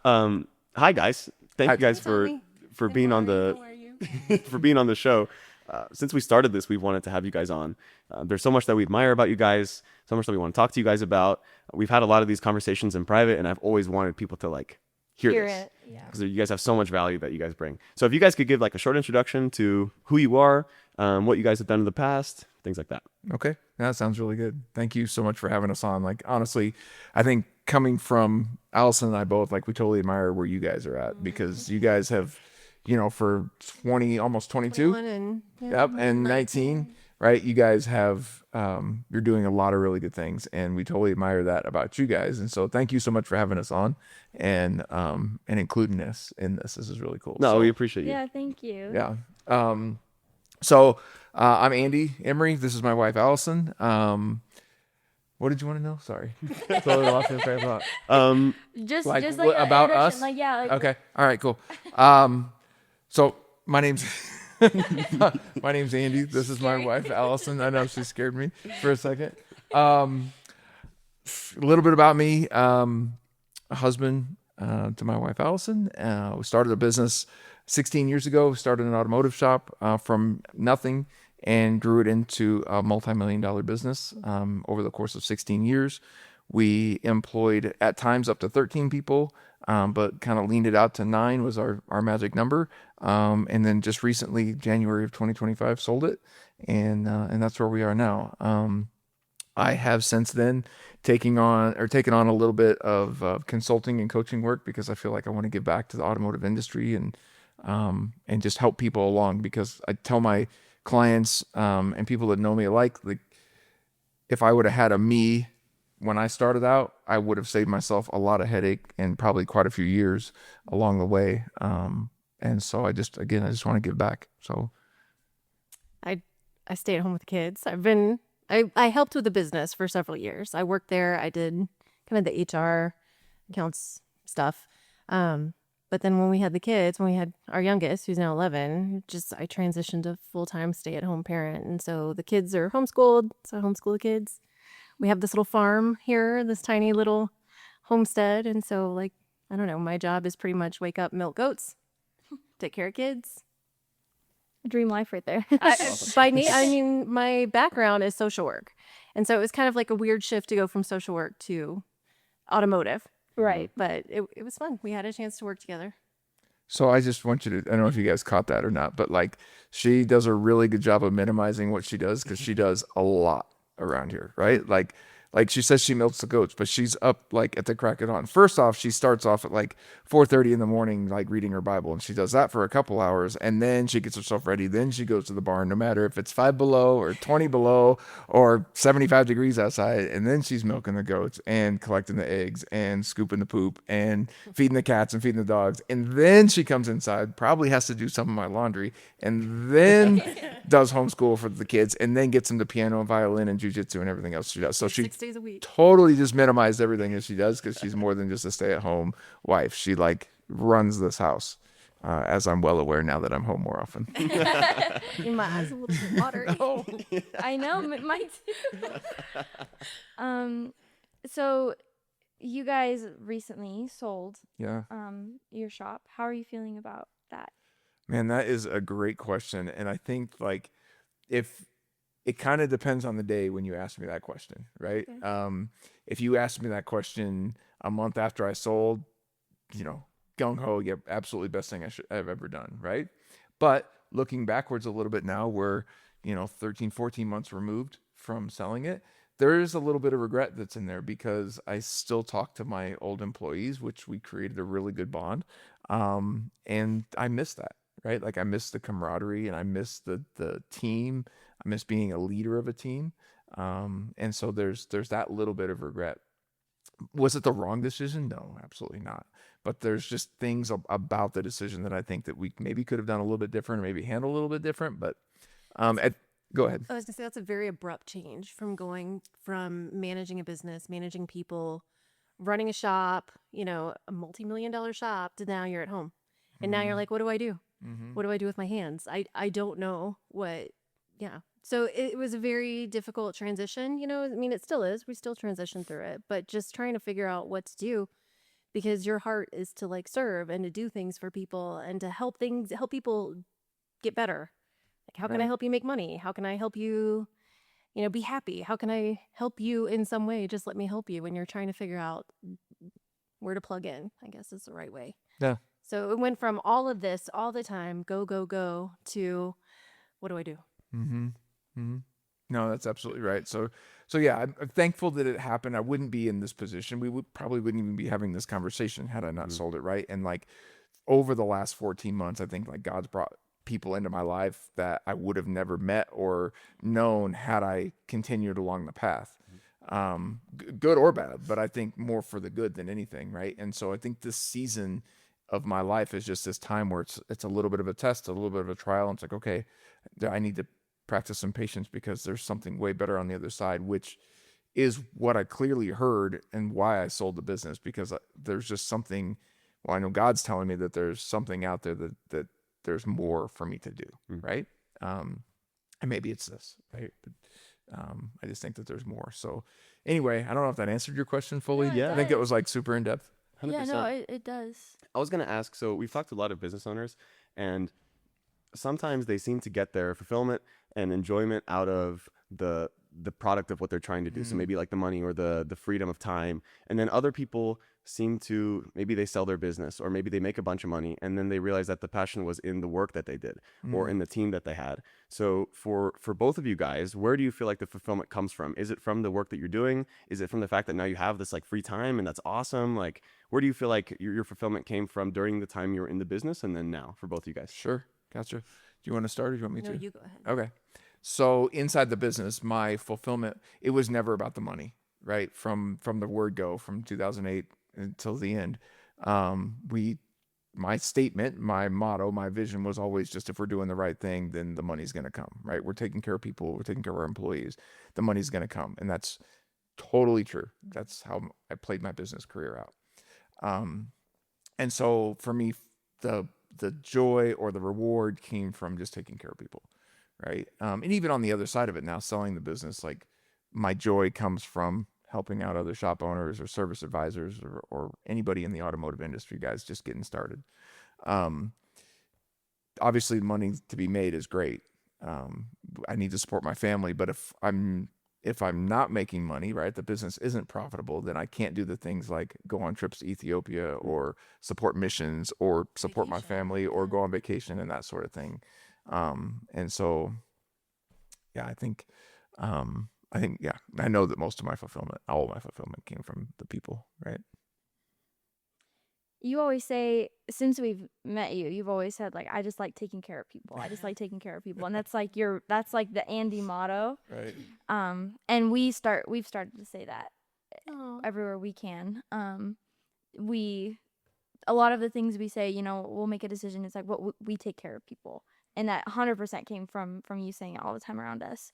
Hi guys. Thank Hi. you guys for being on the for being on the show. Since we started this, we've wanted to have you guys on. There's so much that we admire about you guys, so much that we want to talk to you guys about. We've had a lot of these conversations in private, and I've always wanted people to like hear Hear this it. Yeah. because you guys have so much value that you guys bring. So if you guys could give like a short introduction to who you are, what you guys have done in the past, things like that. Okay. That sounds really good. Thank you so much for having us on. Like, honestly, I think coming from Allison and I both, like, we totally admire where you guys are at because you guys have, for 20, almost 22. 21 and Yep. And 19, right? You guys have, you're doing a lot of really good things, and we totally admire that about you guys. And so thank you so much for having us on and including us in this. This is really cool. No, So, we appreciate you. Yeah, thank you. yeah. So I'm Andy Emery. This is my wife, Allison. What did you want to know? Sorry. Totally lost my train of thought. Just Like, just what like a about introduction, us? Like yeah, like Okay. All right, cool. So my name's my name's Andy. This is my wife, Allison. I know she scared me for a second. A little bit about me. A husband to my wife, Allison. We started a business 16 years ago. We started an automotive shop from nothing and grew it into a multi-million-dollar business over the course of 16 years. We employed at times up to 13 people, but kind of leaned it out to 9 was our magic number. And then just recently, January of 2025, sold it, and that's where we are now. I have since then taken on a little bit of consulting and coaching work because I feel like I want to give back to the automotive industry and just help people along, because I tell my clients and people that know me alike, like, if I would have had a me when I started out, I would have saved myself a lot of headache and probably quite a few years along the way. And so I just want to give back. So I stay at home with the kids. I helped with the business for several years. I worked there. I did kind of the HR accounts stuff. But then when we had the kids, when we had our youngest, who's now 11, I transitioned to full-time stay-at-home parent. And so the kids are homeschooled. So I homeschool the kids. We have this little farm here, this tiny little homestead. And so, like, I don't know, my job is pretty much wake up, milk goats, take care of kids. A dream life right there. I mean, my background is social work. And so it was kind of like a weird shift to go from social work to automotive. Right. But it was fun. We had a chance to work together. So I just want you to, I don't know if you guys caught that or not, but like, she does a really good job of minimizing what she does, because she does a lot around here, right? Like she says she milks the goats, but she's up like at the crack of dawn. First off, she starts off at like 4:30 in the morning, like reading her Bible, and she does that for a couple hours, and then she gets herself ready. Then she goes to the barn, no matter if it's 5 below or 20 below or 75 degrees outside, and then she's milking the goats and collecting the eggs and scooping the poop and feeding the cats and feeding the dogs, and then she comes inside, probably has to do some of my laundry, and then does homeschool for the kids, and then gets them to piano and violin and jujitsu and everything else she does. So she 6 days a week. totally just minimized everything that she does, because she's more than just a stay-at-home wife. She like runs this house, as I'm well aware now that I'm home more often. My eyes a little bit watery. I know, mine too. So you guys recently sold Yeah. your shop. How are you feeling about that? Man, that is a great question. And I think like if it kind of depends on the day when you ask me that question, right? Okay. If you asked me that question a month after I sold, gung ho, yeah, absolutely best thing I've ever done, right? But looking backwards a little bit now, we're 13, 14 months removed from selling it. There is a little bit of regret that's in there, because I still talk to my old employees, which we created a really good bond, and I miss that, right? Like, I miss the camaraderie, and I miss the team. I miss being a leader of a team, and so there's that little bit of regret. Was it the wrong decision? No, absolutely not. But there's just things about the decision that I think that we maybe could have done a little bit different, or maybe handled a little bit different. But go ahead. I was gonna say that's a very abrupt change from going from managing a business, managing people, running a shop, a multi-million-dollar shop, to now you're at home. And now you're like, what do I do? Mm-hmm. What do I do with my hands? I don't know what, yeah. So it was a very difficult transition, I mean, it still is. We still transition through it, but just trying to figure out what to do, because your heart is to like serve and to do things for people and to help people get better. Like, how can I Right. help you make money? How can I help you, be happy? How can I help you in some way? Just let me help you when you're trying to figure out where to plug in, I guess is the right way. Yeah. So it went from all of this all the time, go, go, go, to what do I do? Mm-hmm. Mm-hmm. No, that's absolutely right. So yeah, I'm thankful that it happened. I wouldn't be in this position. We probably wouldn't even be having this conversation had I not sold it, right? And like over the last 14 months, I think like God's brought people into my life that I would have never met or known had I continued along the path. Good or bad, but I think more for the good than anything, right? And so I think this season of my life is just this time where it's a little bit of a test, a little bit of a trial. And it's like, okay, I need to practice some patience because there's something way better on the other side, which is what I clearly heard and why I sold the business, because there's just something. Well, I know God's telling me that there's something out there that there's more for me to do, right? And maybe it's this, right? But I just think that there's more. So anyway, I don't know if that answered your question fully. No, it I think it does. was like super in depth. 100%. Yeah, no, it does. I was going to ask, so we've talked to a lot of business owners, and sometimes they seem to get their fulfillment and enjoyment out of the product of what they're trying to do. So maybe like the money or the freedom of time. And then other people seem to, maybe they sell their business, or maybe they make a bunch of money and then they realize that the passion was in the work that they did or in the team that they had. So for both of you guys, where do you feel like the fulfillment comes from? Is it from the work that you're doing? Is it from the fact that now you have this like free time and that's awesome? Like, where do you feel like your fulfillment came from during the time you were in the business and then now for both of you guys? Sure. Gotcha. Do you want to start or do you want me No, to? you go ahead. Okay. So inside the business, my fulfillment, it was never about the money, right? From the word go, from 2008 until the end. My statement, my motto, my vision was always just, if we're doing the right thing, then the money's going to come, right? We're taking care of people. We're taking care of our employees. The money's going to come. And that's totally true. That's how I played my business career out. And so for me, the joy or the reward came from just taking care of people, right? And even on the other side of it now, selling the business, like my joy comes from helping out other shop owners or service advisors or anybody in the automotive industry, guys, just getting started. Obviously, money to be made is great. I need to support my family, but if I'm not making money, right, the business isn't profitable, then I can't do the things like go on trips to Ethiopia or support missions or support my family or go on vacation and that sort of thing. And so, yeah, I think, yeah, I know that most of my fulfillment, all of my fulfillment came from the people, right? You always say, since we've met you, you've always said like, I just like taking care of people. I just like taking care of people. And that's like the Andy motto. Right. And we've started to say that Aw. everywhere we can. A lot of the things we say, we'll make a decision. It's like, what we take care of people. And that 100% came from you saying it all the time around us.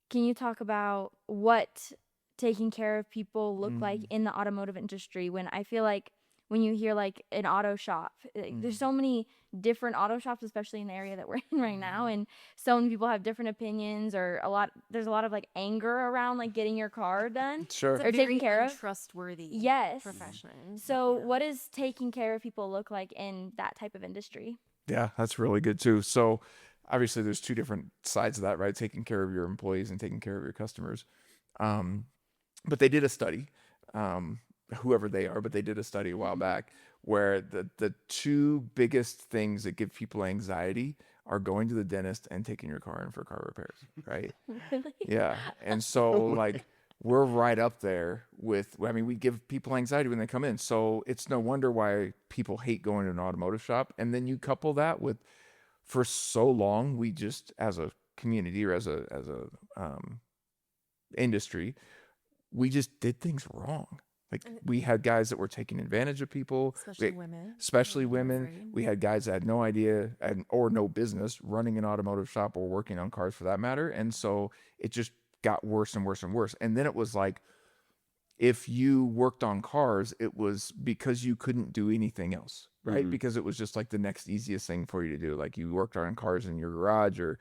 Can you talk about what taking care of people look like in the automotive industry? When I feel like when you hear like an auto shop, there's so many different auto shops, especially in the area that we're in right now. And so many people have different opinions, or there's a lot of like anger around like getting your car done. Sure. It's Or a taken very care of. untrustworthy Yes. profession. So what does taking care of people look like in that type of industry? Yeah, that's really good too. So obviously there's two different sides of that, right? Taking care of your employees and taking care of your customers. But they did a study, whoever they are, but they did a study a while back where the two biggest things that give people anxiety are going to the dentist and taking your car in for car repairs, right? Really? Yeah. And so like we're right up there with, I mean, we give people anxiety when they come in. So it's no wonder why people hate going to an automotive shop. And then you couple that with, for so long, we just, as a community or as a industry, we just did things wrong. Like we had guys that were taking advantage of people, Especially women. especially I'm women. afraid. We had guys that had no idea or no business running an automotive shop or working on cars for that matter. And so it just got worse and worse and worse. And then it was like, if you worked on cars, it was because you couldn't do anything else, right? Because it was just like the next easiest thing for you to do. Like you worked on cars in your garage or,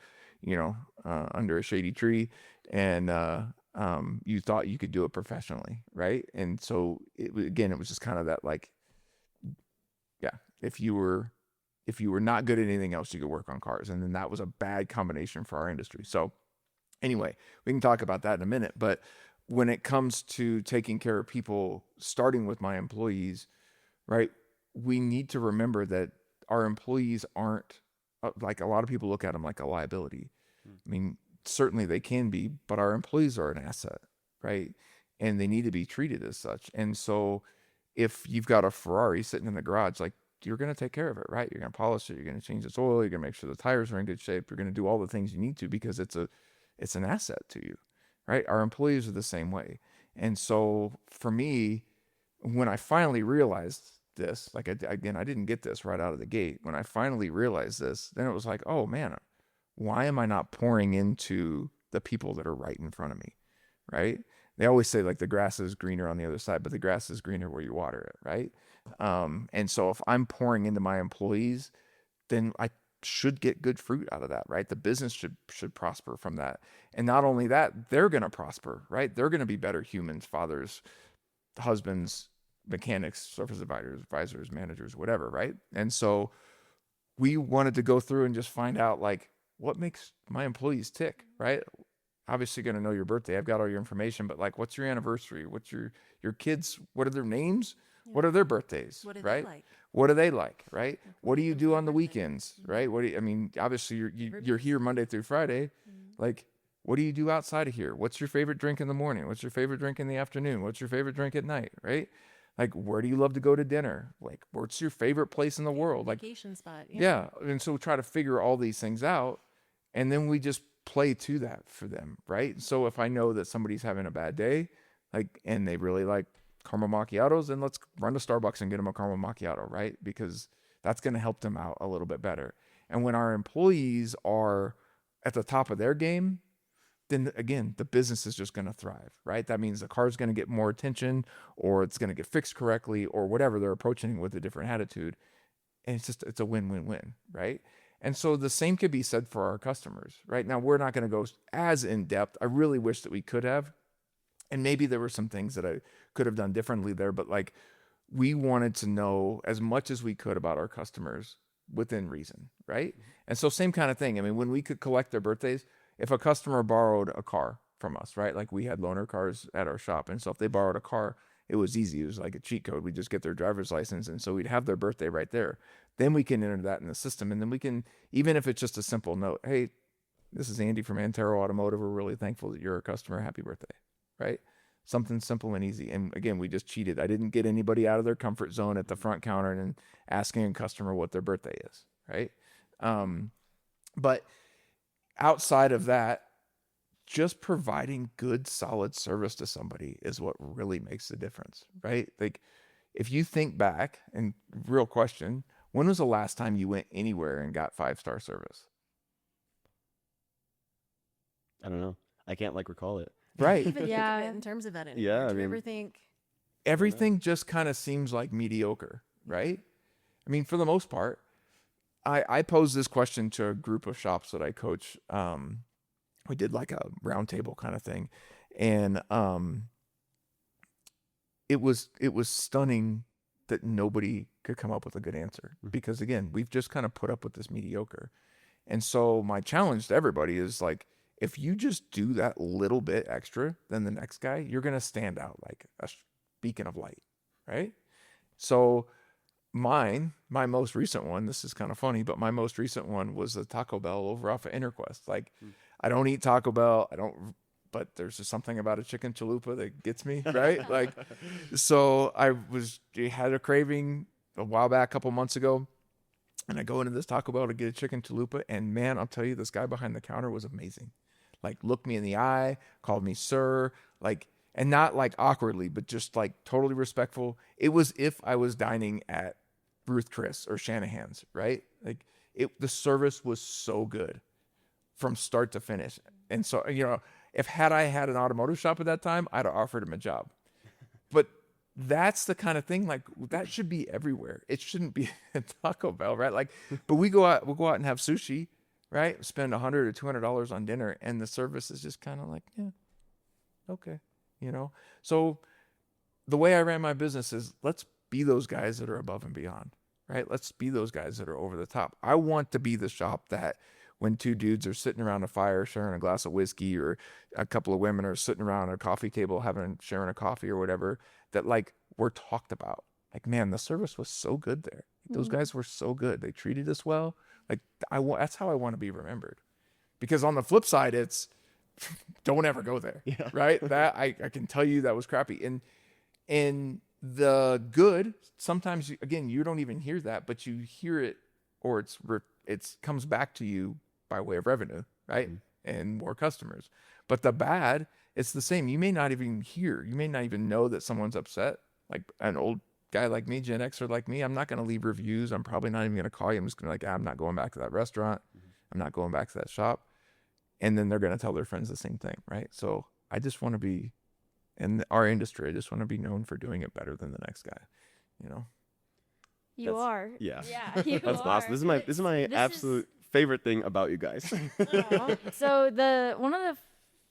under a shady tree, and you thought you could do it professionally, right? And so it was just kind of that like Yeah. If you were not good at anything else, you could work on cars. And then that was a bad combination for our industry. So anyway, we can talk about that in a minute. But when it comes to taking care of people, starting with my employees, right, we need to remember that our employees aren't like a lot of people look at them like a liability. I mean, certainly they can be, but our employees are an asset, right? And they need to be treated as such. And so if you've got a Ferrari sitting in the garage, like you're going to take care of it, right? You're going to polish it. You're going to change its oil. You're going to make sure the tires are in good shape. You're going to do all the things you need to because it's an asset to you, right? Our employees are the same way. And so for me, when I finally realized this, like again, I didn't get this right out of the gate. When I finally realized this, then it was like, oh man, why am I not pouring into the people that are right in front of me, right? They always say like the grass is greener on the other side, but the grass is greener where you water it, right? And so if I'm pouring into my employees, then I should get good fruit out of that, right? The business should prosper from that. And not only that, they're going to prosper, right? They're going to be better humans, fathers, husbands, mechanics, service advisors, managers, whatever, right? And so we wanted to go through and just find out like what makes my employees tick, right? Obviously going to know your birthday. I've got all your information, but like what's your anniversary? What's your kids? What are their names? Yeah. What are their birthdays? What do right? they like? What do they like, right? What do you do on the weekends, right? I mean, obviously you're here Monday through Friday. Like what do you do outside of here? What's your favorite drink in the morning? What's your favorite drink in the afternoon? What's your favorite drink at night, right? Like, where do you love to go to dinner? Like, what's your favorite place in the world? Like, Vacation spot. yeah. And so try to figure all these things out. And then we just play to that for them, right? So if I know that somebody's having a bad day, like, and they really like caramel macchiatos, then let's run to Starbucks and get them a caramel macchiato, right? Because that's going to help them out a little bit better. And when our employees are at the top of their game, then again, the business is just going to thrive, right? That means the car's going to get more attention or it's going to get fixed correctly or whatever. They're approaching it with a different attitude. And it's a win-win-win, right? And so the same could be said for our customers, right? Now, we're not going to go as in depth. I really wish that we could have. And maybe there were some things that I could have done differently there, but like we wanted to know as much as we could about our customers within reason, right? And so same kind of thing. I mean, when we could collect their birthdays, if a customer borrowed a car from us, right? Like we had loaner cars at our shop. And so if they borrowed a car, it was easy. It was like a cheat code. We just get their driver's license. And so we'd have their birthday right there. Then we can enter that in the system. And then we can, even if it's just a simple note, hey, this is Andy from Antero Automotive. We're really thankful that you're a customer. Happy birthday, right? Something simple and easy. And again, we just cheated. I didn't get anybody out of their comfort zone at the front counter and asking a customer what their birthday is, right? But outside of that, just providing good, solid service to somebody is what really makes the difference, right? Like if you think back, and real question, when was the last time you went anywhere and got 5-star service? I don't know. I can't like recall it. Right. Even Yeah. think of it in terms of that anymore. Yeah, I Do you mean- ever think Everything just kind of seems like mediocre, right? I mean, for the most part, I posed this question to a group of shops that I coach. We did like a round table kind of thing. And it was stunning that nobody could come up with a good answer because again, we've just kind of put up with this mediocre. And so my challenge to everybody is like, if you just do that little bit extra than the next guy, you're going to stand out like a beacon of light, right? So my most recent one, this is kind of funny, but my most recent one was the Taco Bell over off of Interquest. Like, I don't eat Taco Bell. But there's just something about a chicken chalupa that gets me, right? Like, so I had a craving a while back, a couple months ago, and I go into this Taco Bell to get a chicken chalupa, and man, I'll tell you, this guy behind the counter was amazing. Like, looked me in the eye, called me sir, like, and not like awkwardly, but just like totally respectful. It was if I was dining at Ruth Chris or Shanahan's, right? Like, the service was so good from start to finish. And so, if I had an automotive shop at that time, I'd have offered him a job. But that's the kind of thing, like, that should be everywhere. It shouldn't be at Taco Bell, right? Like, but we'll go out and have sushi, right? Spend $100 or $200 on dinner, and the service is just kind of like, yeah, okay, So the way I ran my business is let's be those guys that are above and beyond, right? Let's be those guys that are over the top. I want to be the shop that when two dudes are sitting around a fire sharing a glass of whiskey, or a couple of women are sitting around a coffee table sharing a coffee or whatever, that like we're talked about. Like, man, the service was so good there. Those guys were so good. They treated us well. Like that's how I want to be remembered. Because on the flip side, it's don't ever go there. Yeah. Right? That I can tell you that was crappy. And the good, sometimes again, you don't even hear that, but you hear it, or it comes back to you by way of revenue, right? And more customers. But the bad, it's the same. You may not even know that someone's upset. Like an old guy like me, Gen Xer like me, I'm not going to leave reviews. I'm probably not even going to call you. I'm just going to I'm not going back to that restaurant. I'm not going back to that shop. And then they're going to tell their friends the same thing, right? So I just want to be, in our industry, I just want to be known for doing it better than the next guy, you know? You That's- are. Yeah. Yeah. You That's are. awesome. This is my This absolute favorite thing about you guys. So one of the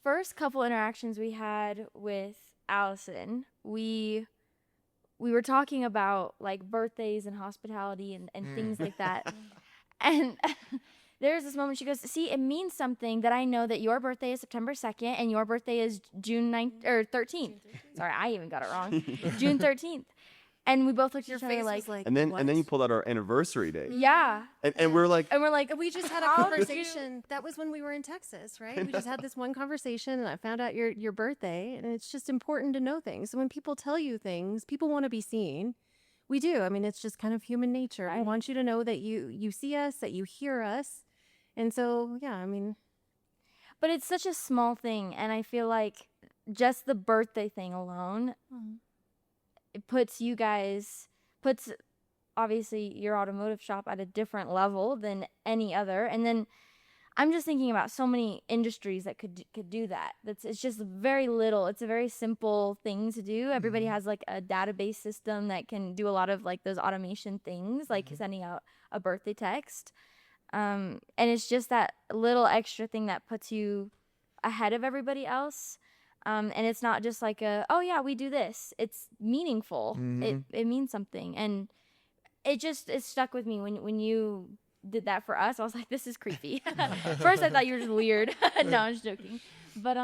first couple interactions we had with Allison, we were talking about like birthdays and hospitality and things like that. And there's this moment she goes, see, it means something that I know that your birthday is September 2nd and your birthday is June 9th or 13th. Sorry, I even got it wrong. June 13th. And we both looked at each other like, and then what? you pulled out our anniversary date. yeah. And we're like, And we just had a How did you- conversation. That was when we were in Texas, right? We just had this one conversation, and I found out your birthday, and it's just important to know things. So when people tell you things, people want to be seen. We do. I mean, it's just kind of human nature. I want you to know that you see us, that you hear us, and so yeah. I mean, But it's such a small thing, and I feel like just the birthday thing alone, it puts obviously your automotive shop at a different level than any other. And then I'm just thinking about so many industries that could do that. It's just very little. It's a very simple thing to do. Everybody has like a database system that can do a lot of like those automation things, like sending out a birthday text. And it's just that little extra thing that puts you ahead of everybody else. And it's not just like oh yeah, we do this. It's meaningful. It means something. And it stuck with me when you did that for us. I was like, this is creepy. First I thought you were just weird. No, I'm just joking. But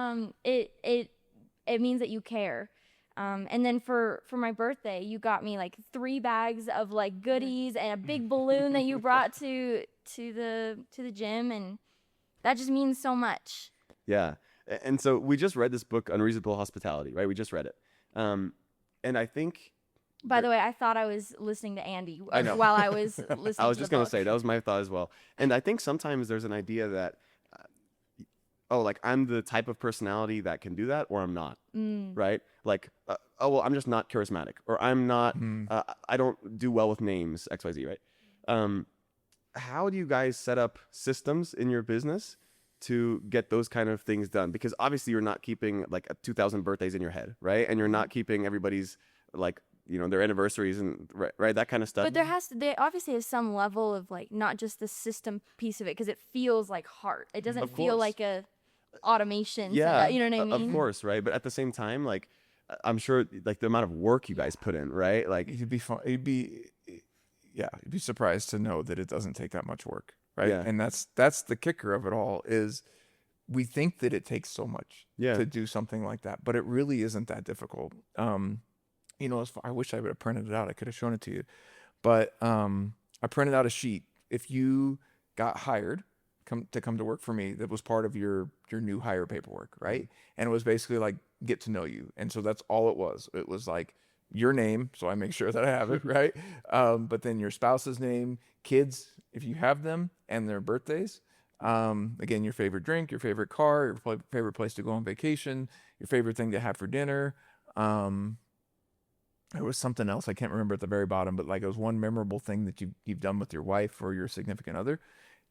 it means that you care. And then for my birthday, you got me like 3 bags of like goodies and a big balloon that you brought to the gym, and that just means so much. yeah. And so we just read this book, Unreasonable Hospitality, right? We just read it. And I think By the way, I thought I was listening to Andy I know. while I was listening. I was to just the going to book. say that was my thought as well. And I think sometimes there's an idea that, like I'm the type of personality that can do that, or I'm not, right? Like, well, I'm just not charismatic, or I'm not, I don't do well with names, XYZ, right? How do you guys set up systems in your business to get those kind of things done? Because obviously you're not keeping like 2,000 birthdays in your head, right? And you're not keeping everybody's like, their anniversaries and right, that kind of stuff. But they obviously have some level of like not just the system piece of it, because it feels like heart. It doesn't Of feel course. like a automation. Yeah, You know what I mean? Of course, right? But at the same time, like I'm sure like the amount of work you guys put in, right? Like You'd be fun. You'd be surprised to know that it doesn't take that much work, right? Yeah. And that's the kicker of it all, is we think that it takes so much to do something like that, but it really isn't that difficult. I wish I would have printed it out. I could have shown it to you, but I printed out a sheet. If you got hired to come to work for me, that was part of your new hire paperwork, right? And it was basically like get to know you, and so that's all it was. It was like your name, so I make sure that I have it, right? But then your spouse's name, kids, if you have them, and their birthdays. Again, your favorite drink, your favorite car, your favorite place to go on vacation, your favorite thing to have for dinner. There was something else I can't remember at the very bottom, but like it was one memorable thing that you've done with your wife or your significant other.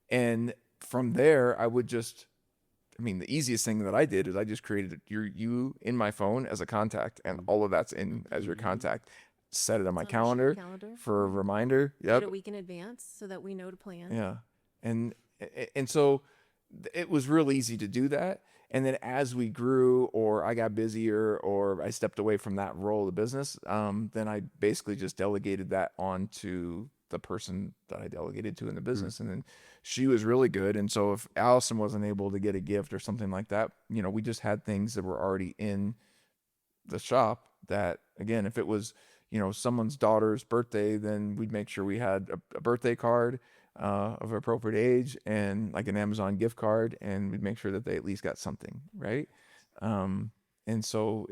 And from there, the easiest thing that I did is I just created you in my phone as a contact, and all of that's in as your contact. Set it on my It's on our shared calendar calendar. for a reminder. Get Yep. a week in advance so that we know to plan. Yeah. And so it was real easy to do that. And then as we grew, or I got busier, or I stepped away from that role of the business, then I basically just delegated that on to the person that I delegated to in the business. And then she was really good. And so if Allison wasn't able to get a gift or something like that, you know, we just had things that were already in the shop that, again, if it was, you know, someone's daughter's birthday, then we'd make sure we had a birthday card of appropriate age and like an Amazon gift card, and we'd make sure that they at least got something, right? And so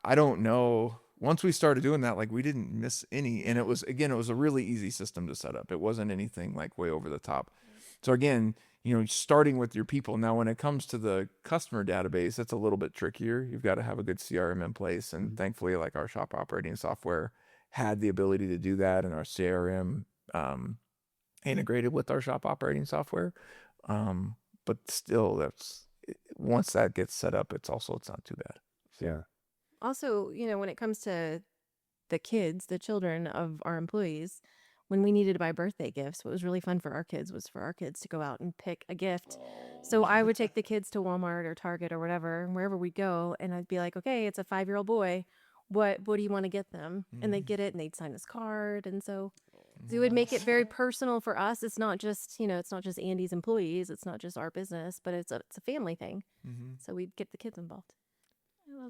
I don't know. Once we started doing that, like we didn't miss any. And it was a really easy system to set up. It wasn't anything like way over the top. So again, you know, starting with your people. Now, when it comes to the customer database, that's a little bit trickier. You've got to have a good CRM in place. And thankfully, like our shop operating software had the ability to do that, and our CRM integrated with our shop operating software. But still, once that gets set up, it's not too bad. So. Yeah. Also, you know, when it comes to the kids, the children of our employees, when we needed to buy birthday gifts, what was really fun for our kids was for our kids to go out and pick a gift. So I would take the kids to Walmart or Target or whatever, and wherever we go, and I'd be like, okay, it's a 5-year-old boy. What do you want to get them? And they'd get it, and they'd sign this card. And so it would make it very personal for us. It's not just, you know, it's not just Andy's employees. It's not just our business, but it's a family thing. So we'd get the kids involved.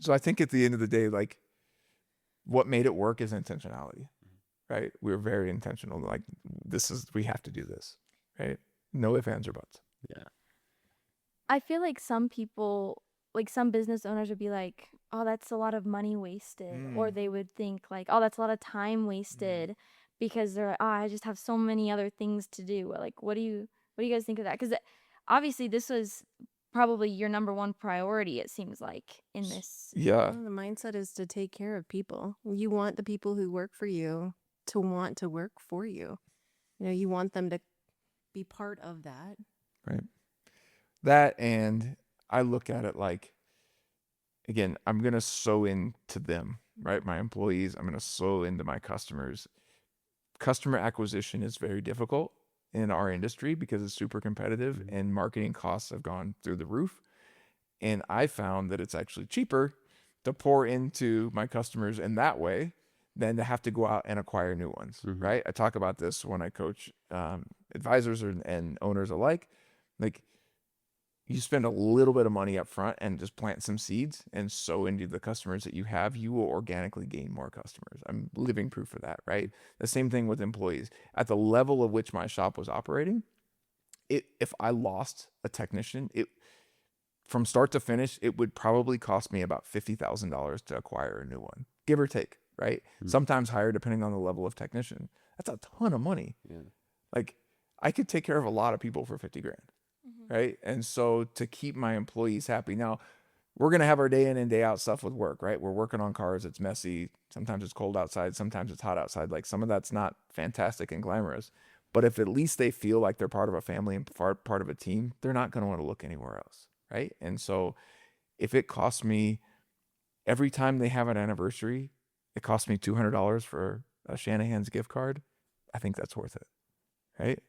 So I think at the end of the day, like what made it work is intentionality, right? We were very intentional. Like we have to do this, right? No ifs, ands, or buts. Yeah. I feel like some people, like some business owners would be like, oh, that's a lot of money wasted. Or they would think like, oh, that's a lot of time wasted because they're like, oh, I just have so many other things to do. Like, what do you guys think of that? Because obviously this was probably your number one priority, it seems like, in this. Yeah. Well, the mindset is to take care of people. You want the people who work for you to want to work for you. You know, you want them to be part of that. Right. That, and I look at it like, again, I'm going to sew into them, right? My employees, I'm going to sew into my customers. Customer acquisition is very difficult in our industry because it's super competitive and marketing costs have gone through the roof. And I found that it's actually cheaper to pour into my customers in that way than to have to go out and acquire new ones, right? I talk about this when I coach advisors and owners alike. Like, you spend a little bit of money up front and just plant some seeds and sow into the customers that you have, you will organically gain more customers. I'm living proof of that, right? The same thing with employees. At the level of which my shop was operating, if I lost a technician, from start to finish, it would probably cost me about $50,000 to acquire a new one, give or take, right? Sometimes higher depending on the level of technician. That's a ton of money. Yeah. Like, I could take care of a lot of people for 50 grand. Right. And so to keep my employees happy, now we're going to have our day in and day out stuff with work, right? We're working on cars. It's messy. Sometimes it's cold outside. Sometimes it's hot outside. Like, some of that's not fantastic and glamorous, but if at least they feel like they're part of a family and part of a team, they're not going to want to look anywhere else. Right. And so if it costs me every time they have an anniversary, it costs me $200 for a Shanahan's gift card, I think that's worth it. Right.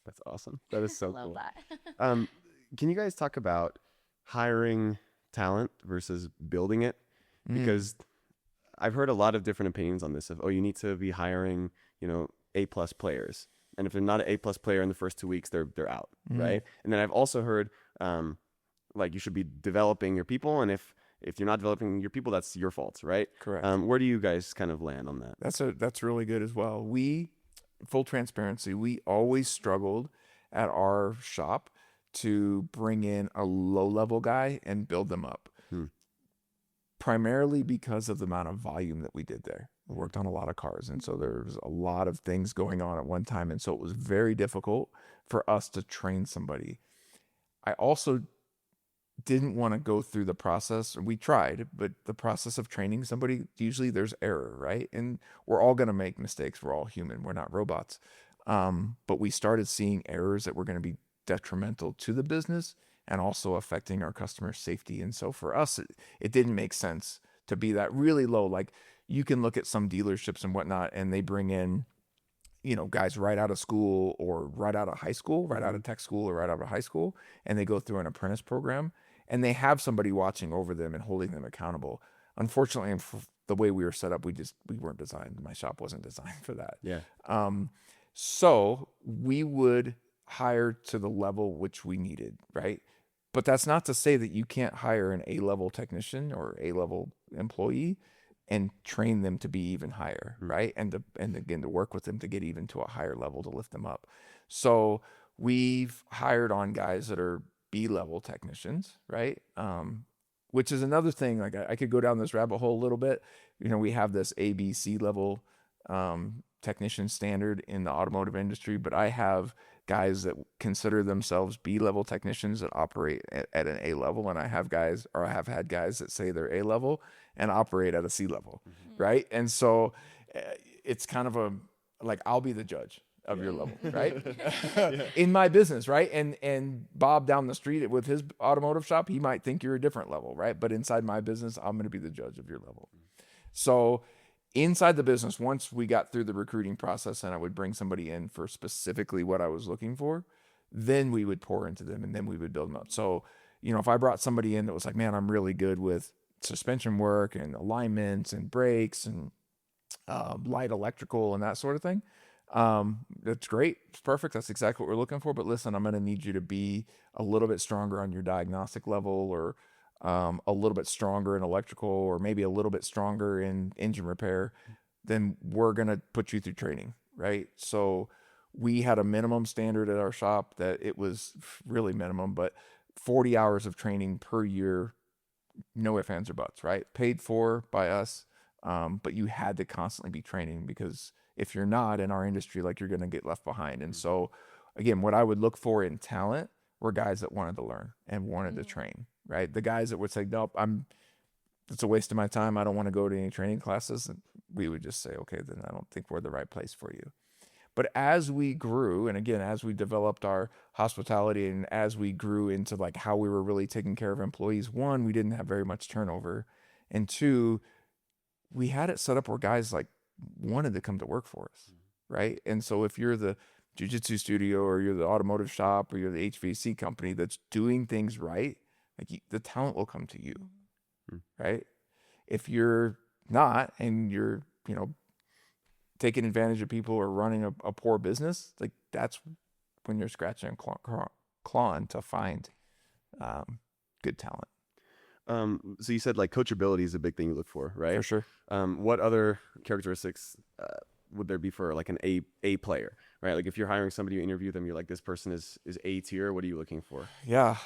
That's awesome. That is so Love cool. that. Can you guys talk about hiring talent versus building it? Because I've heard a lot of different opinions on this of, you need to be hiring, you know, A+ players. And if they're not an A+ player in the first 2 weeks, they're out, right? And then I've also heard like you should be developing your people, and if you're not developing your people, that's your fault, right? Correct. Where do you guys kind of land on that? That's really good as well. Full transparency, we always struggled at our shop to bring in a low-level guy and build them up. Primarily because of the amount of volume that we did there. We worked on a lot of cars, and so there was a lot of things going on at one time, and so it was very difficult for us to train somebody. I also didn't want to go through the process. We tried, but the process of training somebody, usually there's error, right? And we're all going to make mistakes. We're all human. We're not robots. But we started seeing errors that were going to be detrimental to the business and also affecting our customer safety. And so for us, it didn't make sense to be that really low. Like, you can look at some dealerships and whatnot, and they bring in, you know, guys right out of school or right out of high school, right out of tech school or right out of high school, and they go through an apprentice program, and they have somebody watching over them and holding them accountable. Unfortunately, the way we were set up, we weren't designed. My shop wasn't designed for that. Yeah. So we would hire to the level which we needed, right? But that's not to say that you can't hire an A-level technician or A-level employee and train them to be even higher, right? And again, to work with them to get even to a higher level to lift them up. So we've hired on guys that are B-level technicians, right? Which is another thing. Like I could go down this rabbit hole a little bit. We have this A, B, C level technician standard in the automotive industry, but I have guys that consider themselves B-level technicians that operate at an A level, and I have had guys that say they're A level and operate at a C level, right? And so it's kind of like I'll be the judge of your level, right? In my business, right? And Bob down the street with his automotive shop, he might think you're a different level, right? But inside my business, I'm going to be the judge of your level. So inside the business, once we got through the recruiting process and I would bring somebody in for specifically what I was looking for, then we would pour into them and then we would build them up. So, if I brought somebody in that was like, man, I'm really good with suspension work and alignments and brakes and light electrical and that sort of thing, that's great. It's perfect. That's exactly what we're looking for. But listen, I'm going to need you to be a little bit stronger on your diagnostic level, or a little bit stronger in electrical, or maybe a little bit stronger in engine repair. Then we're going to put you through training, right? So we had a minimum standard at our shop that it was really minimum, but 40 hours of training per year, no ifs, ands, or buts, right? Paid for by us. But you had to constantly be training, because if you're not in our industry, like, you're going to get left behind. And so again, what I would look for in talent were guys that wanted to learn and wanted to train, right? The guys that would say, nope, it's a waste of my time. I don't want to go to any training classes. And we would just say, okay, then I don't think we're the right place for you. But as we grew, and again, as we developed our hospitality and as we grew into like how we were really taking care of employees, one, we didn't have very much turnover. And two, we had it set up where guys like wanted to come to work for us, right? And so if you're the jiu-jitsu studio or you're the automotive shop or you're the HVAC company that's doing things right, like, the talent will come to you, right? If you're not, and you're, taking advantage of people or running a poor business, like, that's when you're scratching and clawing to find good talent. So you said like coachability is a big thing you look for, right? For sure. What other characteristics would there be for like an A player, right? Like if you're hiring somebody, you interview them, you're like, this person is A tier. What are you looking for? Yeah.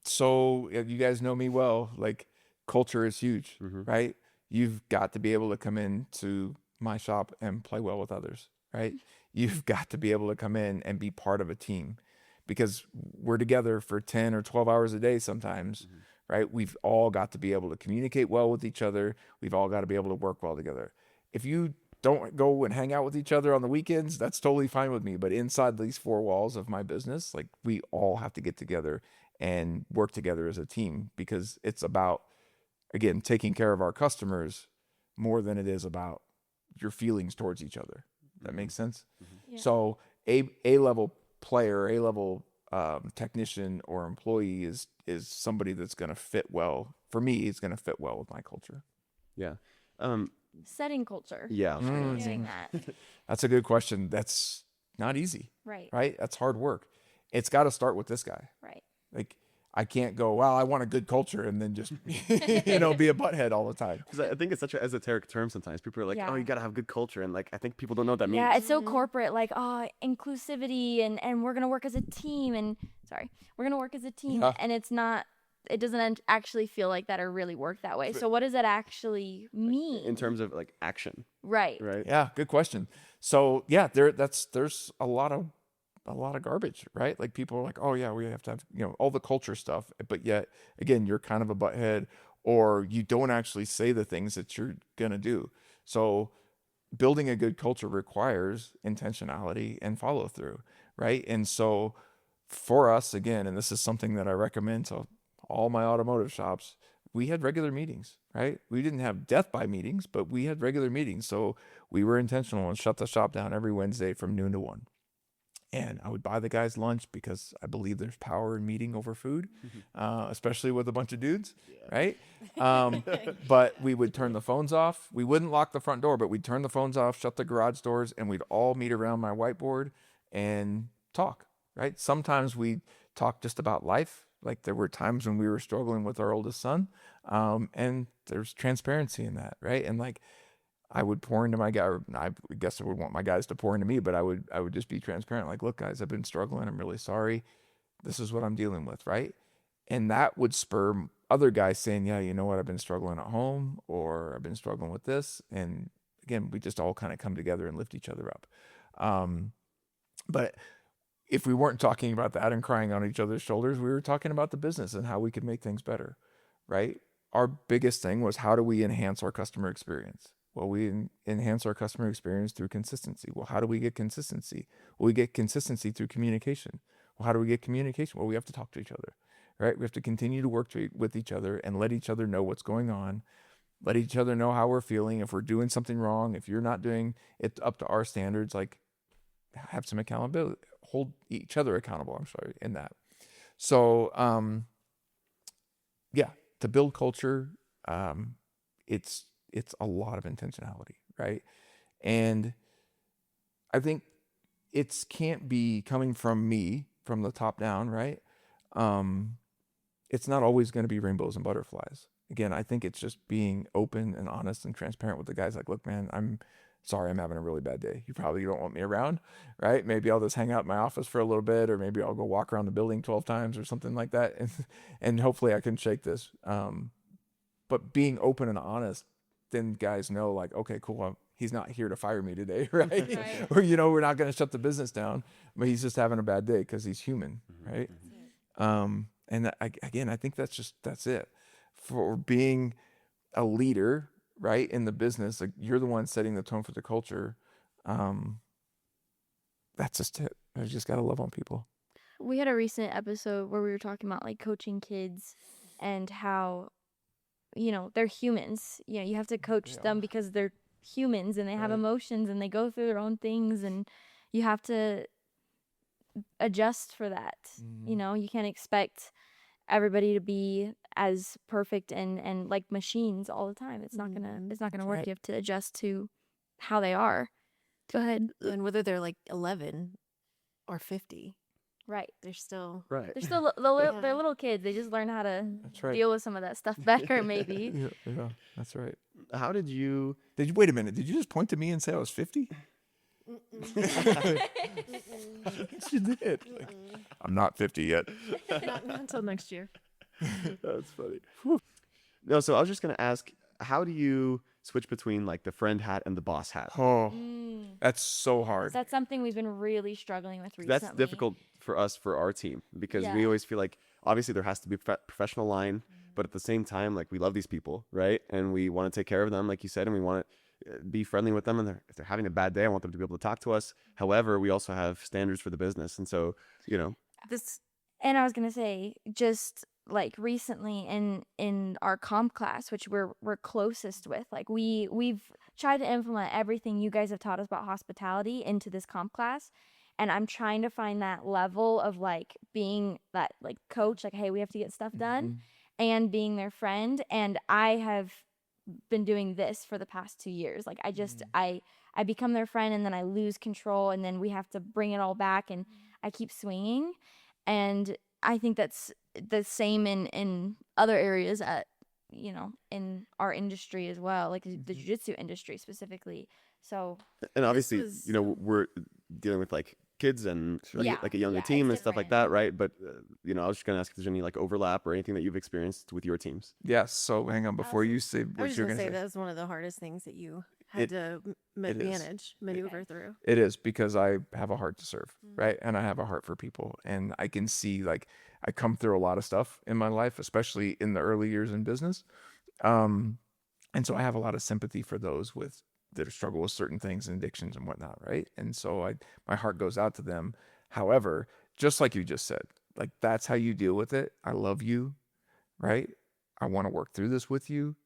So you guys know me well. Like, culture is huge, right? You've got to be able to come into my shop and play well with others, right? You've got to be able to come in and be part of a team, because we're together for 10 or 12 hours a day sometimes, right? We've all got to be able to communicate well with each other. We've all got to be able to work well together. If you don't go and hang out with each other on the weekends, that's totally fine with me. But inside these four walls of my business, like, we all have to get together and work together as a team, because it's about, again, taking care of our customers more than it is about your feelings towards each other. That makes sense? Yeah. So a level player, a level technician or employee is somebody that's going to fit well. For me, it's going to fit well with my culture. Yeah. Setting culture. Yeah. Doing that. That's a good question. That's not easy, Right. right? That's hard work. It's got to start with this guy. Right. Like, I can't go, well, I want a good culture, and then just, be a butthead all the time. Because I think it's such an esoteric term sometimes. People are like, Yeah. oh, you got to have good culture. And like, I think people don't know what that means. Yeah, it's so corporate, like, inclusivity and we're gonna work as a team, we're gonna work as a team, Yeah. and it doesn't actually feel like that or really work that way. So what does that actually mean? In terms of like action, Right. right? Yeah, good question. So yeah, there's a lot of garbage, right? Like, people are like, oh yeah, we have to have, all the culture stuff, but yet again, you're kind of a butthead, or you don't actually say the things that you're gonna do. So building a good culture requires intentionality and follow through, right? And so for us, again, and this is something that I recommend to all my automotive shops, we had regular meetings, right? We didn't have death by meetings, but we had regular meetings. So we were intentional and shut the shop down every Wednesday from noon to 1. And I would buy the guys lunch because I believe there's power in meeting over food, especially with a bunch of dudes, right? But we would turn the phones off. We wouldn't lock the front door, but we'd turn the phones off, shut the garage doors, and we'd all meet around my whiteboard and talk, right? Sometimes we talk just about life. Like there were times when we were struggling with our oldest son, and there's transparency in that, right? And like I would pour into my guy. Or I guess I would want my guys to pour into me, but I would just be transparent. Like, look, guys, I've been struggling. I'm really sorry. This is what I'm dealing with, right? And that would spur other guys saying, yeah, you know what? I've been struggling at home, or I've been struggling with this. And again, we just all kind of come together and lift each other up. But if we weren't talking about that and crying on each other's shoulders, we were talking about the business and how we could make things better, right? Our biggest thing was, how do we enhance our customer experience? Well, we enhance our customer experience through consistency. Well, how do we get consistency? Well, we get consistency through communication. Well, how do we get communication? Well, we have to talk to each other, right? We have to continue to work with each other and let each other know what's going on. Let each other know how we're feeling. If we're doing something wrong, if you're not doing it up to our standards, like have some accountability, hold each other accountable. I'm sorry, in that. So, yeah, to build culture, it's a lot of intentionality, right? And I think it can't be coming from me, from the top down, right? It's not always going to be rainbows and butterflies. Again, I think it's just being open and honest and transparent with the guys. Like, look, man, I'm sorry, I'm having a really bad day. You probably don't want me around, right? Maybe I'll just hang out in my office for a little bit, or maybe I'll go walk around the building 12 times or something like that. And hopefully I can shake this. But being open and honest, then guys know, like, okay, cool. He's not here to fire me today, right? Right. Or, we're not going to shut the business down, but he's just having a bad day because he's human, right? And again, I think that's it. For being a leader, right, in the business, like you're the one setting the tone for the culture. That's just it. I just got to love on people. We had a recent episode where we were talking about like coaching kids and how, they're humans. You have to coach them because they're humans and they have emotions and they go through their own things, and you have to adjust for that. You can't expect everybody to be as perfect and like machines all the time. It's not gonna work. right. You have to adjust to how they are. Go ahead. And whether they're like 11 or 50, Right. they're still Right. They're still they're little kids. They just learn how to That's right. deal with some of that stuff better, maybe. Yeah, that's right. How did you? Wait a minute? Did you just point to me and say I was 50? You did. Like, I'm not 50 yet. not until next year. That's funny. No, so I was just gonna ask, how do you switch between like the friend hat and the boss hat? Oh, that's so hard. That's something we've been really struggling with recently. That's difficult for us, for our team, because we Yeah. always feel like obviously there has to be a professional line, but at the same time, like we love these people, right? And we want to take care of them, like you said, and we want to be friendly with them. And if they're having a bad day, I want them to be able to talk to us. However, we also have standards for the business, and so This And I was gonna say, just like recently in our comp class, which we're closest with, like we've tried to implement everything you guys have taught us about hospitality into this comp class. And I'm trying to find that level of like being that like coach, like, hey, we have to get stuff done, and being their friend. And I have been doing this for the past 2 years. Like I become their friend, and then I lose control, and then we have to bring it all back, and I keep swinging. And I think that's the same in other areas in our industry as well, like the jiu-jitsu industry specifically. So, and obviously, was- we're dealing with like kids and Yeah. like a younger Yeah, team it's and stuff like different. that, right? But I was just gonna ask if there's any like overlap or anything that you've experienced with your teams. Yes. So hang on, before you say I was what just you're gonna going say to say. that's one of the hardest things that you had It- to it is. maneuver through. It is, because I have a heart to serve, right? And I have a heart for people. And I can see, like, I come through a lot of stuff in my life, especially in the early years in business. And so I have a lot of sympathy for those that struggle with certain things and addictions and whatnot, right? And so my heart goes out to them. However, just like you just said, like, that's how you deal with it. I love you, right? I want to work through this with you.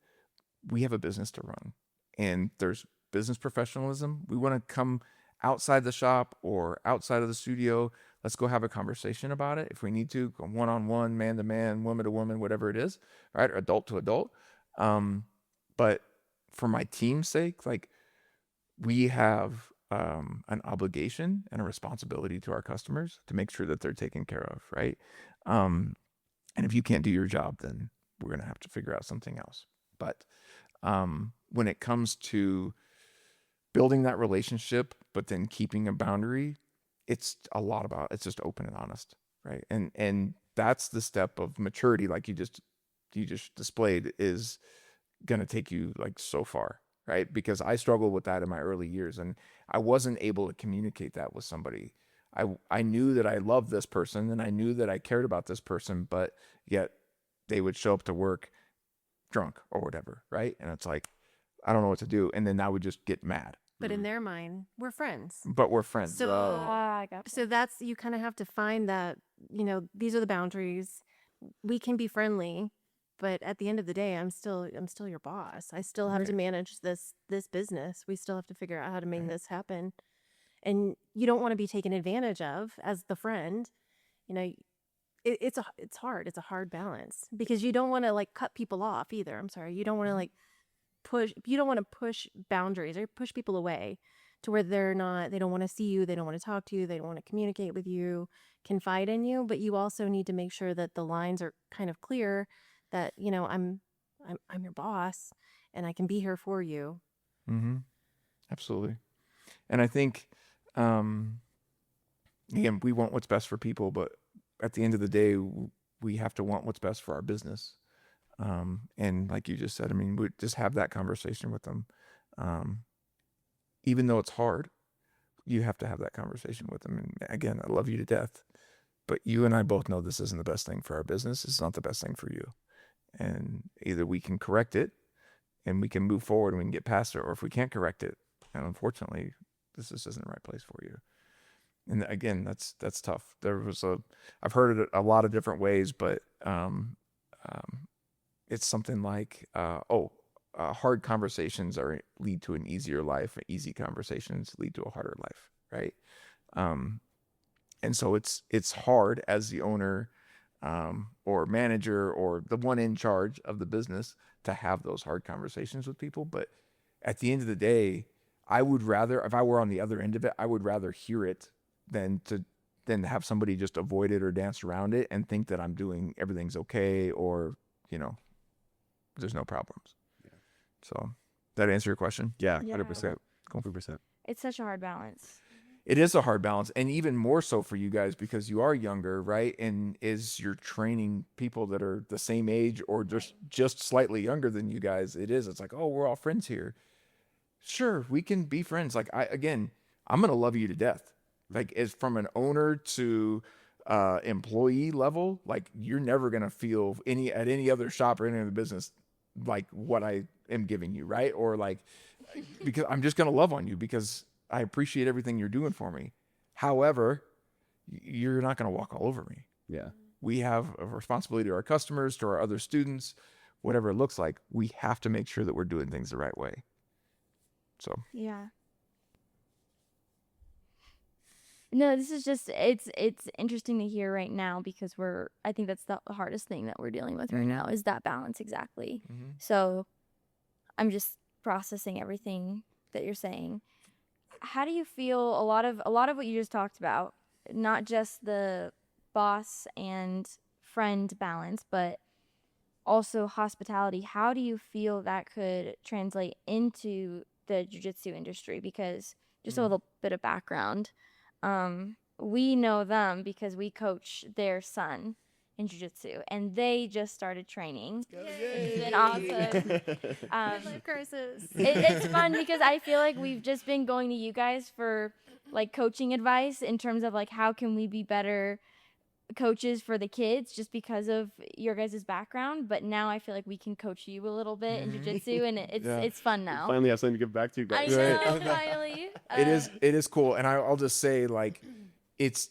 We have a business to run, and there's business professionalism. We want to come outside the shop or outside of the studio. Let's go have a conversation about it. If we need to, go one-on-one, man-to-man, woman-to-woman, whatever it is, right? Or adult to adult. But for my team's sake, like, we have an obligation and a responsibility to our customers to make sure that they're taken care of, right? And if you can't do your job, then we're going to have to figure out something else. But when it comes to building that relationship, but then keeping a boundary, it's a lot about, it's just open and honest, right? And that's the step of maturity, like you just displayed, is gonna take you like so far, right? Because I struggled with that in my early years, and I wasn't able to communicate that with somebody. I knew that I loved this person and I knew that I cared about this person, but yet they would show up to work drunk or whatever, right? And it's like, I don't know what to do. And then I would just get mad. But in their mind, we're friends. But we're friends. So, I got so that's, you kind of have to find that, these are the boundaries. We can be friendly, but at the end of the day, I'm still your boss. I still have to manage this business. We still have to figure out how to make this happen. And you don't want to be taken advantage of as the friend. It's hard. It's a hard balance, because you don't want to like cut people off either. I'm sorry. You don't want to like push boundaries or push people away to where they don't want to see you, they don't want to talk to you, they don't want to communicate with you, confide in you. But you also need to make sure that the lines are kind of clear, that I'm your boss and I can be here for you. Mm-hmm. Absolutely. And I think again, we want what's best for people, but at the end of the day, we have to want what's best for our business. And like you just said, I mean, we just have that conversation with them. Even though it's hard, you have to have that conversation with them. And again, I love you to death, but you and I both know this isn't the best thing for our business. It's not the best thing for you. And either we can correct it and we can move forward and we can get past it, or if we can't correct it, and unfortunately, this just isn't the right place for you. And again, that's tough. I've heard it a lot of different ways, but it's something like, hard conversations lead to an easier life. Easy conversations lead to a harder life, right? And so it's hard as the owner or manager or the one in charge of the business to have those hard conversations with people. But at the end of the day, I would rather, if I were on the other end of it, I would rather hear it than have somebody just avoid it or dance around it and think that I'm doing everything's okay, or there's no problems. Yeah. So that answer your question? Yeah, Yeah. 100%. Cool. 100%. It's such a hard balance. It is a hard balance, and even more so for you guys because you are younger, right? And you're training people that are the same age or just slightly younger than you guys. It's like, oh, we're all friends here. Sure, we can be friends. Like I'm gonna love you to death. Like, as from an owner to employee level, like, you're never gonna feel at any other shop or any other business like what I am giving you, right? Or like, because I'm just gonna love on you because I appreciate everything you're doing for me. However, you're not gonna walk all over me. Yeah. We have a responsibility to our customers, to our other students, whatever it looks like. We have to make sure that we're doing things the right way. So Yeah. No, this is just it's interesting to hear right now, because I think that's the hardest thing that we're dealing with right now, is that balance exactly. Mhm. So I'm just processing everything that you're saying. How do you feel a lot of what you just talked about, not just the boss and friend balance, but also hospitality? How do you feel that could translate into the jiu-jitsu industry? Because just a little bit of background. We know them because we coach their son in jiu-jitsu, and they just started training. It's been awesome. Life crisis. It's fun because I feel like we've just been going to you guys for like coaching advice in terms of like, how can we be better coaches for the kids, just because of your guys' background. But now I feel like we can coach you a little bit in jiu-jitsu, and it's fun now. Finally have something to give back to you I guys. know, finally. it is cool, and I'll just say, like, it's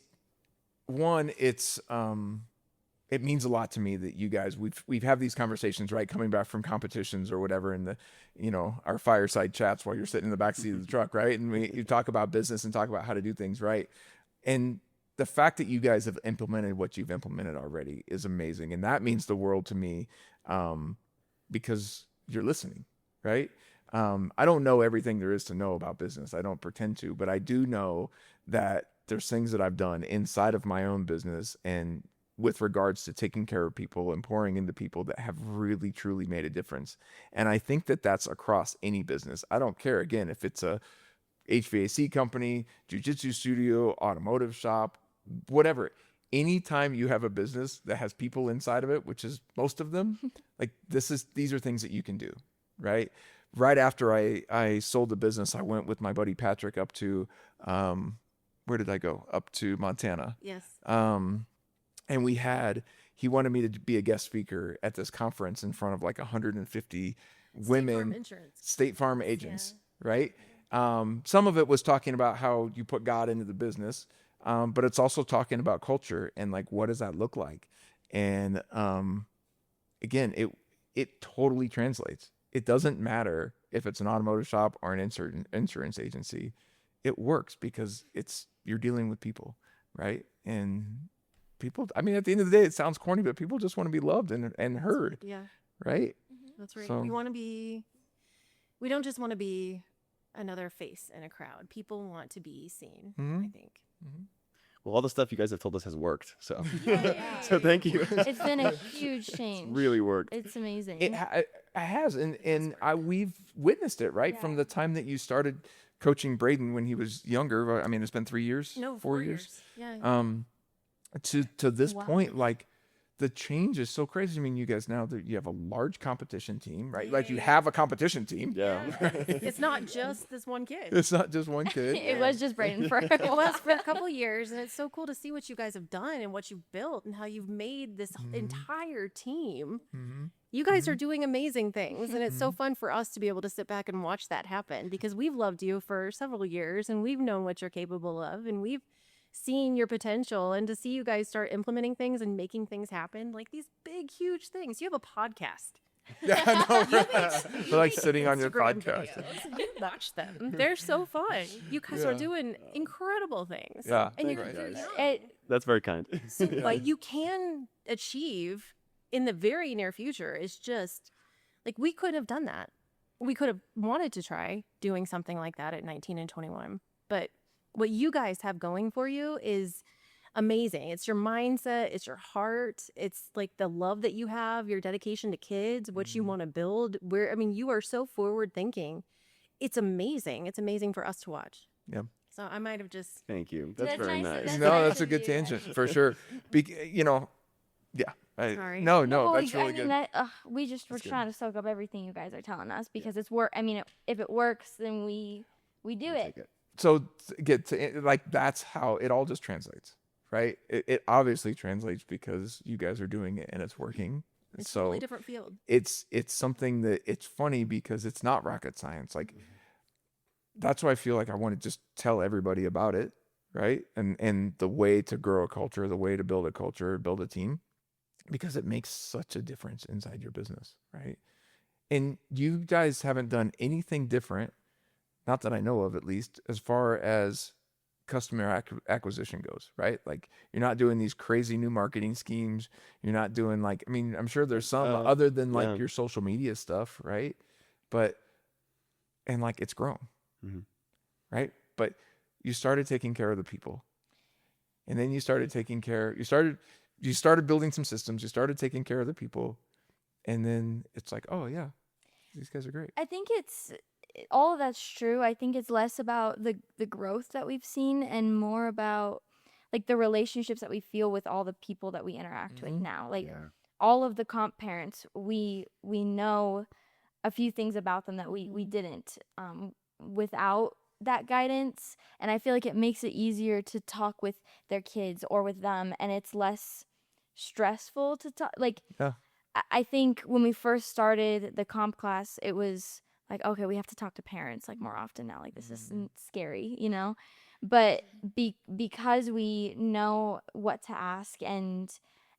it means a lot to me that you guys, we've had these conversations, right? Coming back from competitions or whatever in the, our fireside chats while you're sitting in the back seat of the truck, right? And you talk about business and talk about how to do things right. And the fact that you guys have implemented what you've implemented already is amazing. And that means the world to me, because you're listening, right? I don't know everything there is to know about business. I don't pretend to, but I do know that there's things that I've done inside of my own business and with regards to taking care of people and pouring into people that have really, truly made a difference. And I think that that's across any business. I don't care, again, if it's a HVAC company, jiu-jitsu studio, automotive shop, whatever. Anytime you have a business that has people inside of it, which is most of them, like these are things that you can do, right? Right after I sold the business, I went with my buddy Patrick up to, where did I go? Up to Montana. Yes. And he wanted me to be a guest speaker at this conference in front of like 150 women, State Farm agents, right? Some of it was talking about how you put God into the business, but it's also talking about culture and like, what does that look like? And again, it totally translates. It doesn't matter if it's an automotive shop or an insurance agency. It works because you're dealing with people, right? And people, I mean, at the end of the day, it sounds corny, but people just want to be loved and heard. Yeah. Right? That's right. So, We don't just want to be another face in a crowd. People want to be seen, I think. Well, all the stuff you guys have told us has worked. So, Yeah. so thank you. It's been a huge change. Really worked. It's amazing. it has, and we've witnessed it, right? From the time that you started coaching Braden when he was younger. I mean, it's been 3 years, No, 4 years. Yeah. To this Wow. point, like the change is so crazy. I mean, you guys now that you have a large competition team, right? Like you have a competition team. Yeah. It's not just this one kid. It's not just one kid. It was just Braden for It was for a couple years, and it's so cool to see what you guys have done and what you've built and how you've made this entire team. You guys are doing amazing things, and it's so fun for us to be able to sit back and watch that happen because we've loved you for several years, and we've known what you're capable of, and we've seen your potential. And to see you guys start implementing things and making things happen, like these big, huge things. You have a podcast. Yeah, I know. Right? They're like sitting on your Instagram podcast. videos. You watch them. They're so fun. You guys are doing incredible things. Yeah, And thank you're you, guys. young. That's very kind. So what you can achieve in the very near future is just like we could have done that. We could have wanted to try doing something like that at 19 and 21. But what you guys have going for you is amazing. It's your mindset, it's your heart, it's like the love that you have, your dedication to kids, what you want to build. You are so forward thinking. It's amazing. It's amazing for us to watch. Yeah. So I might have just Thank you. That's That's very nice. nice. That's No, nice that's a of good you. tangent for sure. Yeah. Sorry. No, Well, that's really good. We just were That's good. trying to soak up everything you guys are telling us because it's work. I mean, if it works, then we do it. So that's how it all just translates, right? It obviously translates because you guys are doing it and it's working. it's a So totally different field. it's something that it's funny because it's not rocket science. Like that's why I feel like I want to just tell everybody about it, right? And the way to grow a culture, the way to build a culture, build a team, because it makes such a difference inside your business, right? And you guys haven't done anything different, not that I know of at least, as far as customer acquisition goes, right? Like you're not doing these crazy new marketing schemes. You're not doing like, I mean, I'm sure there's some other than like yeah. your social media stuff, right? And like it's grown, right? But you started taking care of the people, and then you started building some systems. You started taking care of the people, and then it's like, oh yeah, these guys are great. I think all of that's true. I think it's less about the growth that we've seen and more about like the relationships that we feel with all the people that we interact with now. Like all of the comp parents, we know a few things about them that we didn't without that guidance. And I feel like it makes it easier to talk with their kids or with them, and it's less stressful to talk. Like I think when we first started the comp class, it was like, okay, we have to talk to parents like more often now. Like this isn't scary, you know? But because we know what to ask and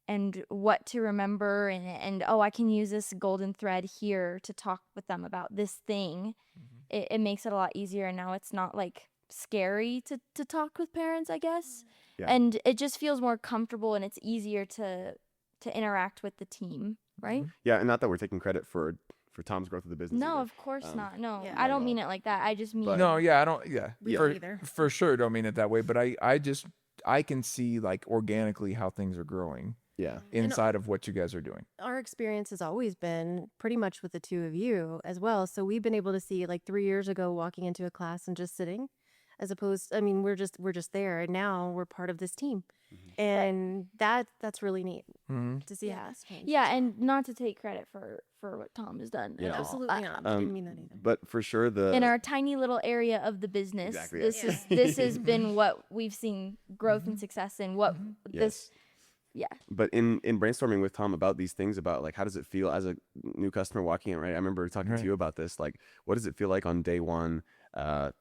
and what to remember, and oh, I can use this golden thread here to talk with them about this thing. It makes it a lot easier, and now it's not like scary to talk with parents, I guess. Yeah. And it just feels more comfortable, and it's easier to interact with the team, right? Yeah, and not that we're taking credit for Tom's growth of the business. No, either. of course not. No, yeah. I don't mean it like that. I just mean No, yeah, I don't. Yeah, We for, don't either. for sure, don't mean it that way. But I can see like organically how things are growing Yeah. inside of what you guys are doing. Our experience has always been pretty much with the two of you as well. So we've been able to see like 3 years ago walking into a class and just sitting, as opposed, I mean, we're just there, and now we're part of this team. And that's really neat to see how it's changed. yeah, and not to take credit for what Tom has done. Yeah. at all. Absolutely not. Didn't mean that either. But for sure, In our tiny little area of the business, Exactly, this has been what we've seen growth and success in. What this, yeah. But in brainstorming with Tom about these things, about like how does it feel as a new customer walking in, right? I remember talking to you about this. Like, what does it feel like on day one,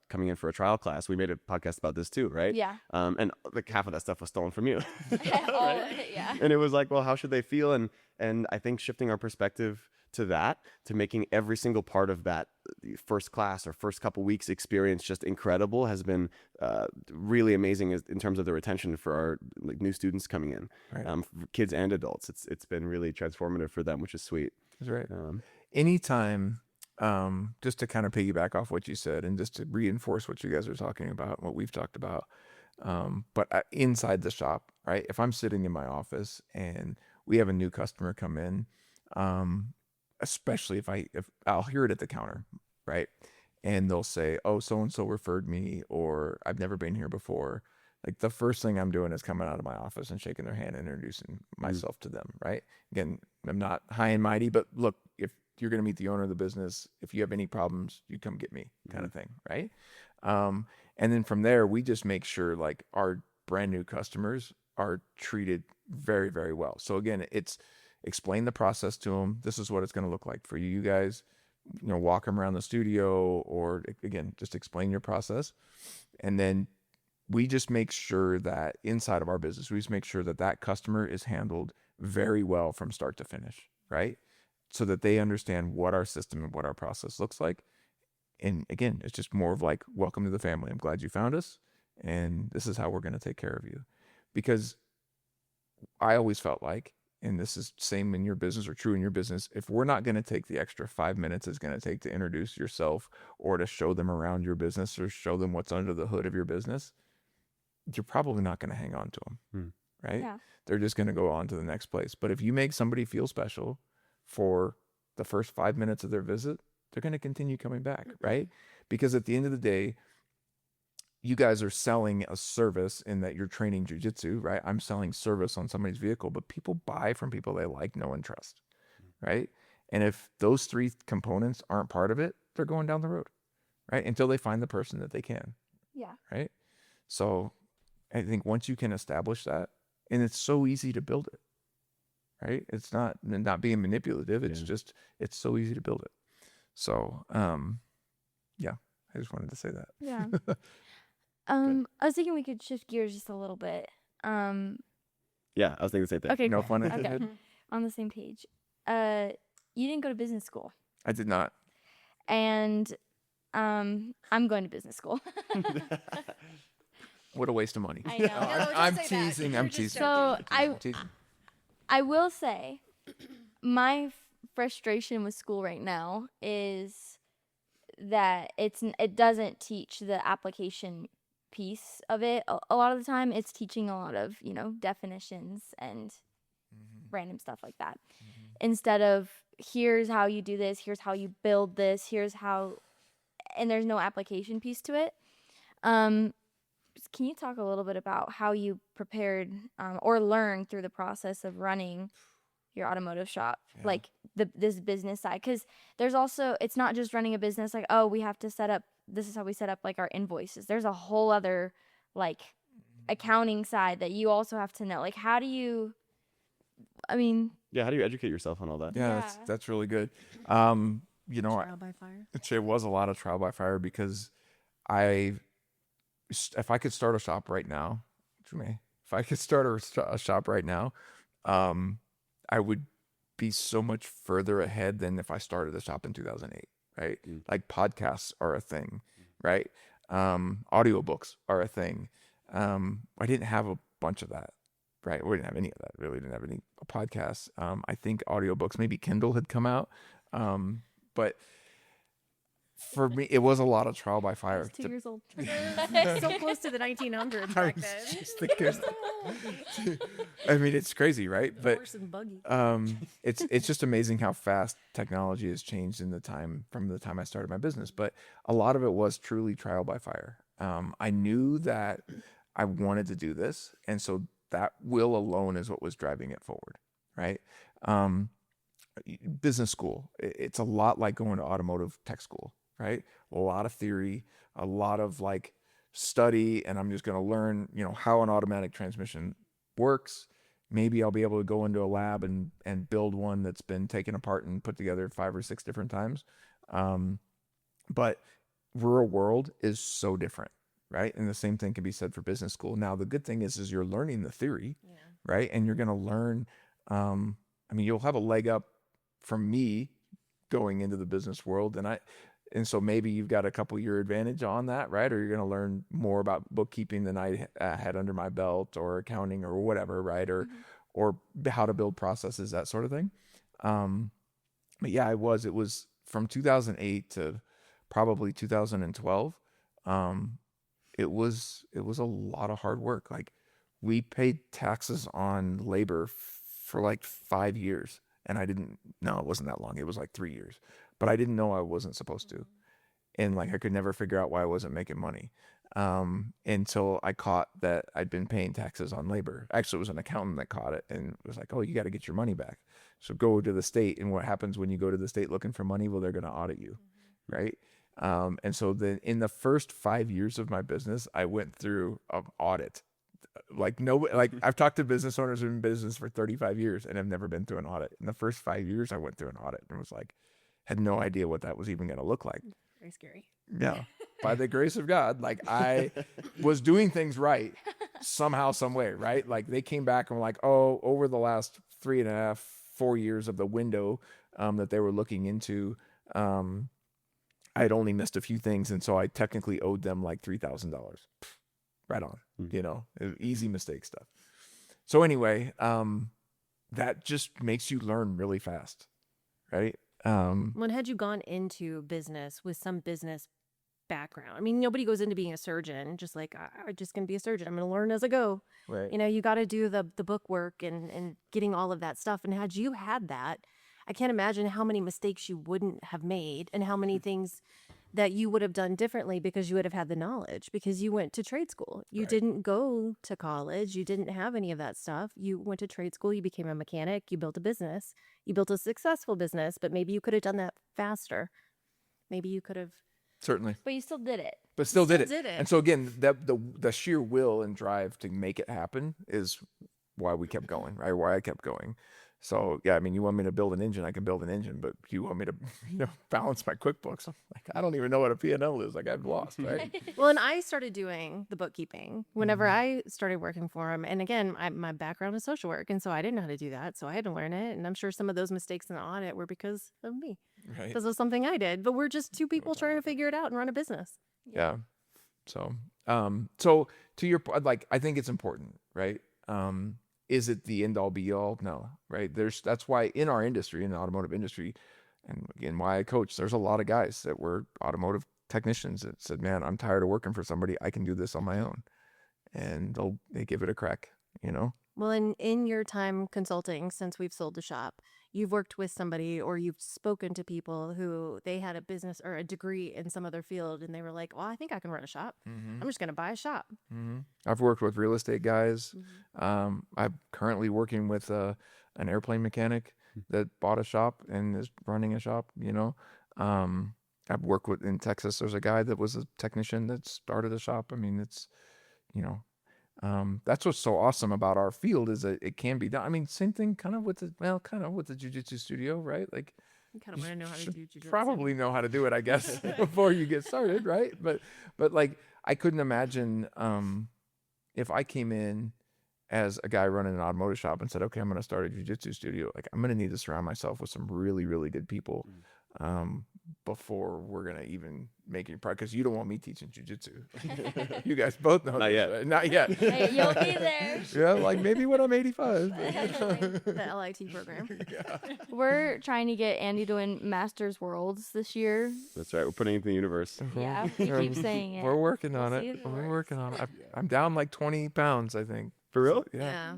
coming in for a trial class? We made a podcast about this too, right? Yeah. And like half of that stuff was stolen from you. Yeah. And it was like, well, how should they feel? And I think shifting our perspective to that, to making every single part of that first class or first couple weeks experience just incredible, has been really amazing in terms of the retention for our like new students coming in, for kids and adults. It's been really transformative for them, which is sweet. That's right. Anytime, just to kind of piggyback off what you said and just to reinforce what you guys are talking about, what we've talked about, but inside the shop, right? If I'm sitting in my office and we have a new customer come in, especially if I'll hear it at the counter, right? And they'll say, oh, so-and-so referred me, or I've never been here before. Like the first thing I'm doing is coming out of my office and shaking their hand and introducing myself to them, right? Again, I'm not high and mighty, but look, if you're going to meet the owner of the business, if you have any problems, you come get me, kind of thing, right? And then from there, we just make sure like our brand new customers are treated very, very well. So again, it's explain the process to them. This is what it's going to look like for you. You guys, walk them around the studio, or again, just explain your process. And then we just make sure that inside of our business, we just make sure that that customer is handled very well from start to finish, right? So that they understand what our system and what our process looks like. And again, it's just more of like, welcome to the family. I'm glad you found us, and this is how we're going to take care of you. Because I always felt like, and this is same in your business or true in your business, if we're not going to take the extra 5 minutes it's going to take to introduce yourself or to show them around your business or show them what's under the hood of your business, you're probably not going to hang on to them, right? Yeah. They're just going to go on to the next place. But if you make somebody feel special for the first 5 minutes of their visit, they're going to continue coming back, right? Because at the end of the day, you guys are selling a service in that you're training jujitsu, right? I'm selling service on somebody's vehicle, but people buy from people they like, know, and trust, right? And if those three components aren't part of it, they're going down the road, right? Until they find the person that they can, Yeah. right? So I think once you can establish that, and it's so easy to build it, right? It's not being manipulative. It's just, it's so easy to build it. So, yeah, I just wanted to say that. Yeah. I was thinking we could shift gears just a little bit. Yeah, I was thinking the same thing. Okay. No great. pun Okay. intended. On the same page. You didn't go to business school, I did not. and I'm going to business school. What a waste of money. I know. I'm teasing. I'm teasing. So I'm teasing. I will say, my frustration with school right now is that it doesn't teach the application piece of it. A lot of the time, it's teaching a lot of definitions and random stuff like that, instead of here's how you do this, here's how you build this, here's how, and there's no application piece to it. Can you talk a little bit about how you prepared or learned through the process of running your automotive shop, like this business side? Because there's also, it's not just running a business like, oh, we have to set up, this is how we set up like our invoices. There's a whole other like accounting side that you also have to know. Like, how do you, I mean, Yeah, how do you educate yourself on all that? Yeah, Yeah. that's really good. Trial by fire. It was a lot of trial by fire because if I could start a shop right now, if I could start a shop right now, I would be so much further ahead than if I started the shop in 2008, right? Like podcasts are a thing, right? Audiobooks are a thing. I didn't have a bunch of that, right? We didn't have any of that. Really didn't have any podcasts. I think audiobooks, maybe Kindle had come out. But for me, it was a lot of trial by I fire. was 2 years old. So close to the 1900s back then. Just thinking, I mean, it's crazy, right? But Horse and buggy. it's just amazing how fast technology has changed in the time from the time I started my business. But a lot of it was truly trial by fire. I knew that I wanted to do this, and so that will alone is what was driving it forward, right? Business school, it's a lot like going to automotive tech school, right? A lot of theory, a lot of like study, and I'm just going to learn, how an automatic transmission works. Maybe I'll be able to go into a lab and build one that's been taken apart and put together 5 or 6 different times. But rural world is so different, right? And the same thing can be said for business school. Now, the good thing is you're learning the theory, right? And you're going to learn, you'll have a leg up from me going into the business world. And so maybe you've got a couple year advantage on that, right? Or you're going to learn more about bookkeeping than I had under my belt, or accounting or whatever, right? Or how to build processes, that sort of thing. But yeah, it was from 2008 to probably 2012. It was a lot of hard work. Like, we paid taxes on labor for like 5 years. And I didn't know, it wasn't that long. It was like 3 years, but I didn't know I wasn't supposed to. And like, I could never figure out why I wasn't making money. Until I caught that I'd been paying taxes on labor. Actually, it was an accountant that caught it and was like, "Oh, you got to get your money back. So go to the state." And what happens when you go to the state looking for money? Well, they're going to audit you. Right. And so then in the first 5 years of my business, I went through an audit. Like I've talked to business owners who've been in business for 35 years and have never been through an audit. In the first 5 years, I went through an audit and was like, had no idea what that was even going to look like. Very scary. Yeah. By the grace of God, like, I was doing things right somehow, some way, right? Like, they came back and were like, "Oh, over the last 3.5, 4 years of the window that they were looking into, I had only missed a few things. And so I technically owed them like $3,000. Right on, easy mistake stuff. So anyway, that just makes you learn really fast, right? When had you gone into business with some business background? I mean, nobody goes into being a surgeon just like, I'm just going to be a surgeon. I'm going to learn as I go. Right. You got to do the book work and getting all of that stuff. And had you had that, I can't imagine how many mistakes you wouldn't have made and how many things that you would have done differently because you would have had the knowledge, because you went to trade school. You didn't go to college. You didn't have any of that stuff. You went to trade school. You became a mechanic. You built a business. You built a successful business, but maybe you could have done that faster. Maybe you could have. Certainly. But you still did it. But still did it. did it. And so again, the sheer will and drive to make it happen is why we kept going, right? Why I kept going. So yeah, I mean, you want me to build an engine, I can build an engine, but you want me to, balance my QuickBooks? I'm like, I don't even know what a P&L is. Like, I've lost, right? Well, and I started doing the bookkeeping whenever I started working for him. And again, my background is social work, and so I didn't know how to do that. So I had to learn it. And I'm sure some of those mistakes in the audit were because of me, Right. because of something I did. But we're just two people trying to figure it out and run a business. Yeah. So, so to your point, like, I think it's important, right? Is it the end all be all? No, right? That's why in our industry, in the automotive industry, and again, why I coach, there's a lot of guys that were automotive technicians that said, "Man, I'm tired of working for somebody. I can do this on my own," and they give it a crack, Well, in your time consulting, since we've sold the shop, you've worked with somebody or you've spoken to people who they had a business or a degree in some other field, and they were like, "Well, I think I can run a shop. I'm just going to buy a shop." I've worked with real estate guys. I'm currently working with an airplane mechanic that bought a shop and is running a shop. I've worked with in Texas. There's a guy that was a technician that started a shop. I mean, it's that's what's so awesome about our field is that it can be done. I mean, same thing kind of with the jiu-jitsu studio, right? Like, You kind of want to know how to should do jiu-jitsu. probably know how to do it, I guess, before you get started, right? But like, I couldn't imagine if I came in as a guy running an automotive shop and said, okay, I'm going to start a jiu-jitsu studio. Like, I'm going to need to surround myself with some really, really good people before we're going to even make it, because you don't want me teaching jiu-jitsu. You guys both know Not this, yet. right? Not yet. Hey, you'll be there. Yeah, like maybe when I'm 85. The LIT program. We're trying to get Andy to win Masters Worlds this year. That's right. We're putting it in the universe. Yeah, we keep saying it. We're working on We'll see it. if it We're works. working on it. I'm down like 20 pounds, I think. For real? Yeah.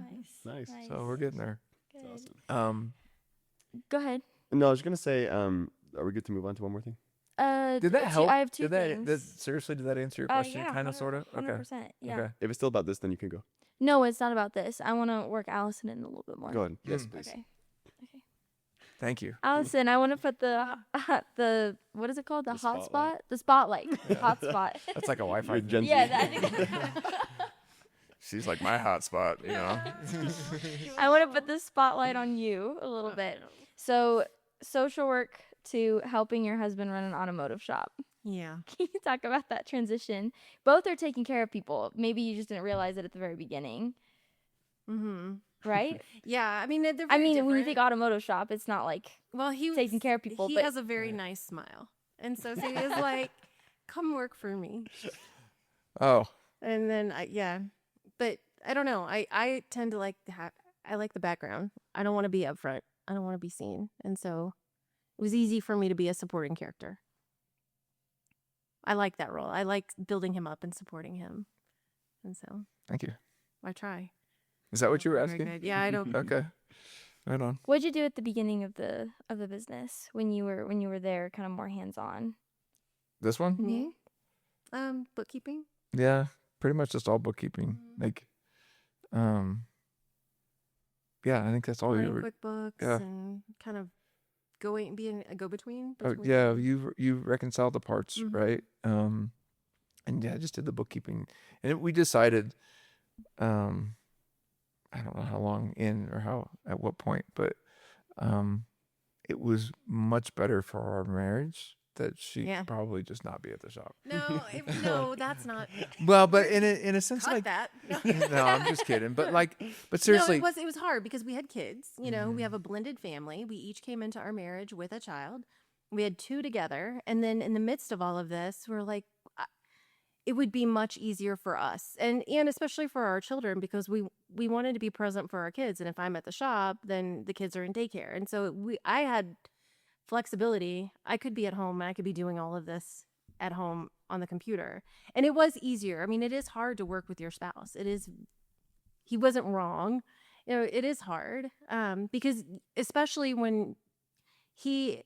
Nice. Nice. So we're getting there. Awesome. Go ahead. No, I was gonna say, are we good to move on to one more thing? Did that help? I have two did things. seriously, did that answer your question? Kind of, sort of? Okay. 100%. Yeah. Okay. If it's still about this, then you can go. No, it's not about this. I want to work Allison in a little bit more. Go ahead. Yes, please. Okay. Thank you. Allison, I want to put the what is it called? The hot spot? The spotlight. Hot spot. That's like a Wi-Fi. You're Gen Z. Yeah, I think She's like my hot spot, you know? I want to put the spotlight on you a little bit. So, social work to helping your husband run an automotive shop. Yeah. Can you talk about that transition? Both are taking care of people. Maybe you just didn't realize it at the very beginning. Right? Yeah. I mean, they're very I mean, when you different. think automotive shop, it's not like well, he taking care of people, He but- has a very nice smile, and so he was like, "Come work for me." Oh, And then but I don't know. I tend to like I like the background. I don't want to be up front. I don't want to be seen, and so it was easy for me to be a supporting character. I like that role. I like building him up and supporting him, and so thank you. I try. Is that what you were Very asking? good. Yeah, I don't. Okay. Right on. what'd you do at the beginning of the business when you were there, kind of more hands on? This one? Me? Bookkeeping. Yeah, pretty much just all bookkeeping. Like, yeah, I think that's all you Running were. QuickBooks yeah. and kind of being a go-between. Oh, between- yeah, you reconciled the parts, Mhm. right? And yeah, I just did the bookkeeping, and we decided, I don't know how long in or at what point, but it was much better for our marriage that she Yeah. probably just not be at the shop. No, that's not. Well, but in a sense, Cut like that. no, I'm just kidding. But seriously, No, it was hard because we had kids. You know, we have a blended family. We each came into our marriage with a child. We had two together, and then in the midst of all of this, we're like, it would be much easier for us, and especially for our children, because we wanted to be present for our kids. And if I'm at the shop, then the kids are in daycare, and so I had flexibility. I could be at home and I could be doing all of this at home on the computer, and it was easier. I mean, it is hard to work with your spouse. It is. He wasn't wrong. You know, it is hard because especially when he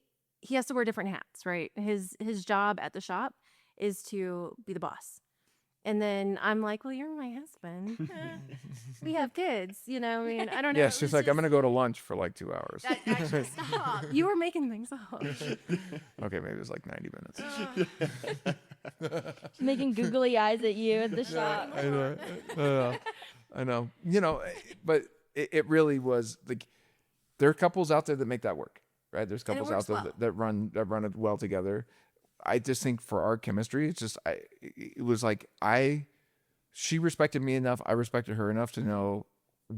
has to wear different hats, right? His job at the shop is to be the boss. And then I'm like, well, you're my husband. We have kids, you know. I mean, I don't know. yeah, she's like, I'm gonna go to lunch for like 2 hours. Actually, stop. You were making things up. Okay, maybe it was like 90 minutes. Making googly eyes at you at the shop. I know. You know, but it really was like there are couples out there that make that work, right? There's couples out works there well. that run it well together. I just think for our chemistry, it's just it was like she respected me enough, I respected her enough to know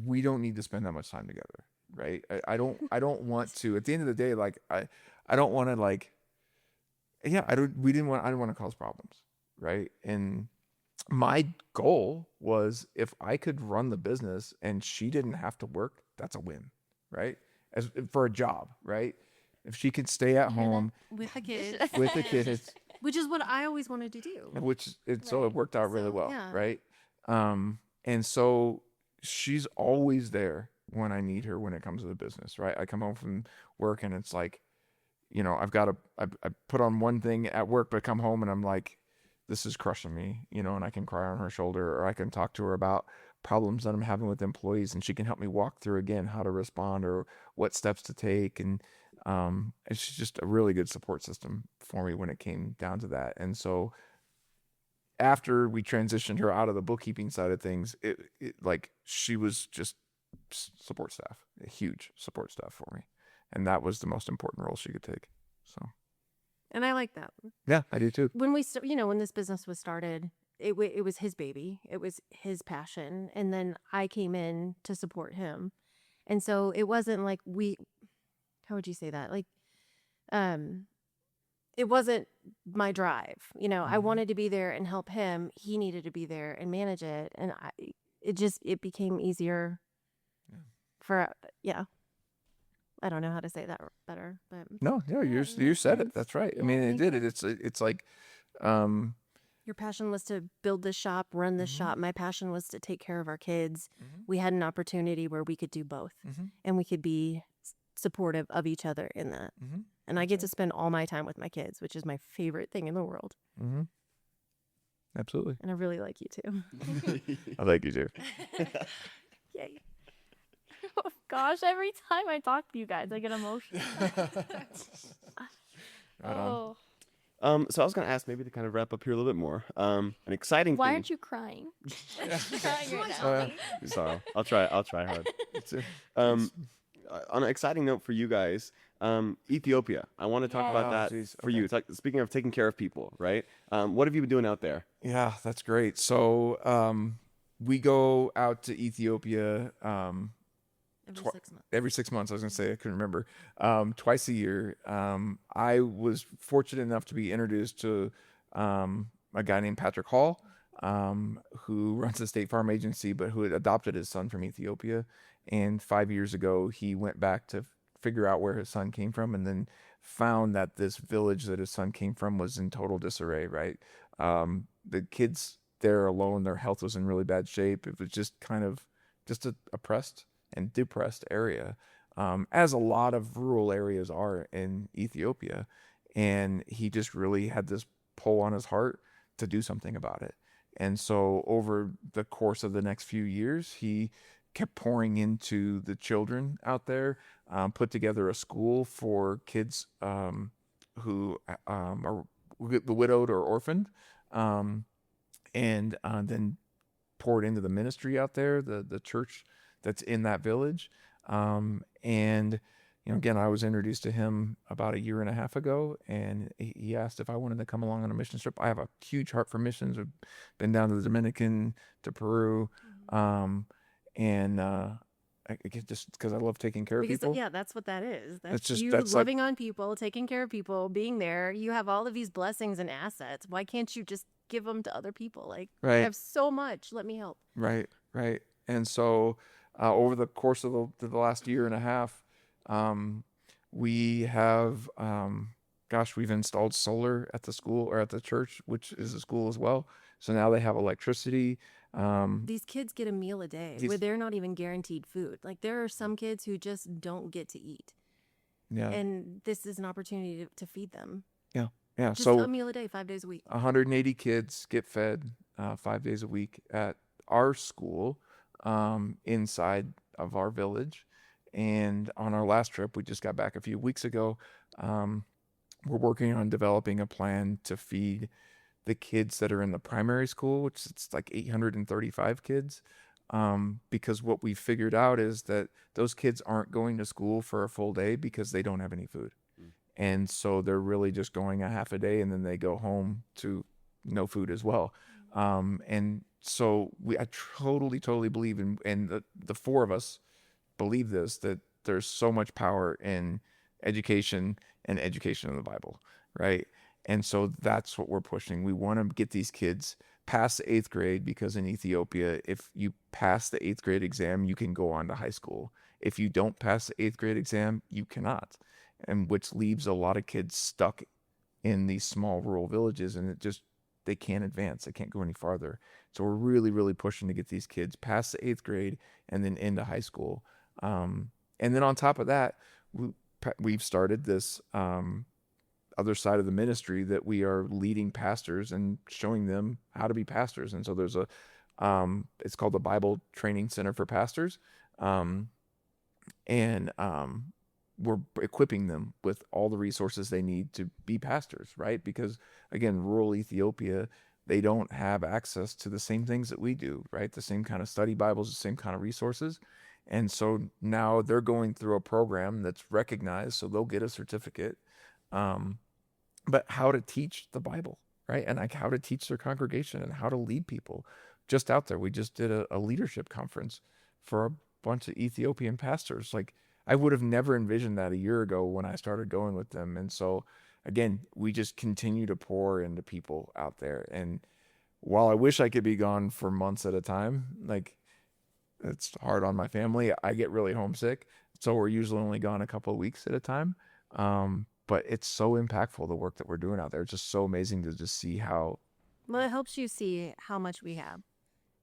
we don't need to spend that much time together, right? I don't want to. At the end of the day, like I don't want to like. Yeah, I didn't want to cause problems, right? And my goal was if I could run the business and she didn't have to work, that's a win, right? As for a job, right? If she could stay at home With the kids, with the kids, which is what I always wanted to do. so it worked out really So, well, yeah. right? And so she's always there when I need her when it comes to the business, right? I come home from work and it's like, you know, I put on one thing at work, but come home and I'm like, this is crushing me, you know, and I can cry on her shoulder or I can talk to her about problems that I'm having with employees and she can help me walk through again how to respond or what steps to take. And it's just a really good support system for me when it came down to that. And so after we transitioned her out of the bookkeeping side of things, it like she was just support staff, a huge support staff for me. And that was the most important role she could take. So And I like that. yeah, I do too. When when this business was started, it was his baby. It was his passion. And then I came in to support him. And so it wasn't like how would you say that? Like, it wasn't my drive. I wanted to be there and help him. He needed to be there and manage it. And it became easier for, yeah. I don't know how to say that better, but No, you said it. That's right. I mean, it did it. It's like, your passion was to build this shop, run this shop. My passion was to take care of our kids. We had an opportunity where we could do both, and we could be supportive of each other in that. And I get to spend all my time with my kids, which is my favorite thing in the world. Absolutely. And I really like you too. I like you too. Yay. Oh, gosh, every time I talk to you guys, I get emotional. Oh, So I was gonna ask, maybe to kind of wrap up here a little bit more. An exciting why thing. aren't you crying? Crying right now. Sorry, I'll try hard. On an exciting note for you guys, Ethiopia. I want to talk about that geez. for you. It's like, speaking of taking care of people, right? What have you been doing out there? Yeah, that's great. So we go out to Ethiopia Every 6 months. every 6 months. I was going to say, I couldn't remember. Twice a year. I was fortunate enough to be introduced to a guy named Patrick Hall, who runs the State Farm Agency, but who had adopted his son from Ethiopia. And 5 years ago, he went back to figure out where his son came from, and then found that this village that his son came from was in total disarray, right? The kids there alone, their health was in really bad shape. It was just kind of just a oppressed and depressed area, as a lot of rural areas are in Ethiopia. And he just really had this pull on his heart to do something about it. And so over the course of the next few years, he kept pouring into the children out there, put together a school for kids who are the widowed or orphaned, and then poured into the ministry out there, the church that's in that village. And again, I was introduced to him about a year and a half ago, and he asked if I wanted to come along on a mission trip. I have a huge heart for missions. I've been down to the Dominican, to Peru, and I get just because I love taking care of Because people. yeah, that's what that is. That's just- you that's like- loving on people, taking care of people, being there. You have all of these blessings and assets. Why can't you just give them to other people? Like, I Right. have so much. Let me help. Right. And so over the course of the last year and a half, we have, we've installed solar at the school or at the church, which is a school as well. So now they have electricity. These kids get a meal a day These- where they're not even guaranteed food. Like, there are some kids who just don't get to eat. Yeah. And this is an opportunity to feed them. Yeah. Just So a meal a day, 5 days a week. 180 kids get fed 5 days a week at our school, inside of our village. And on our last trip, we just got back a few weeks ago, we're working on developing a plan to feed the kids that are in the primary school, which it's like 835 kids. Because what we figured out is that those kids aren't going to school for a full day because they don't have any food. And so they're really just going a half a day, and then they go home to no food as well. And so I totally believe in, and the four of us believe this, that there's so much power in education and education in the Bible, right? And so that's what we're pushing. We want to get these kids past the 8th grade, because in Ethiopia, if you pass the 8th grade exam, you can go on to high school. If you don't pass the 8th grade exam, you cannot. And which leaves a lot of kids stuck in these small rural villages, and they can't advance. They can't go any farther. So we're really pushing to get these kids past the 8th grade and then into high school. And then on top of that, we've started this other side of the ministry that we are leading pastors and showing them how to be pastors. And so there's it's called the Bible Training Center for Pastors. We're equipping them with all the resources they need to be pastors, right? Because again, rural Ethiopia, they don't have access to the same things that we do, right? The same kind of study Bibles, the same kind of resources. And so now they're going through a program that's recognized, so they'll get a certificate. But how to teach the Bible, right? And like how to teach their congregation and how to lead people. Just out there, we just did a leadership conference for a bunch of Ethiopian pastors. Like I would have never envisioned that a year ago when I started going with them. And so again, we just continue to pour into people out there. And while I wish I could be gone for months at a time, like it's hard on my family. I get really homesick. So we're usually only gone a couple of weeks at a time. But it's so impactful, the work that we're doing out there. It's just so amazing to just see how. Well, it helps you see how much we have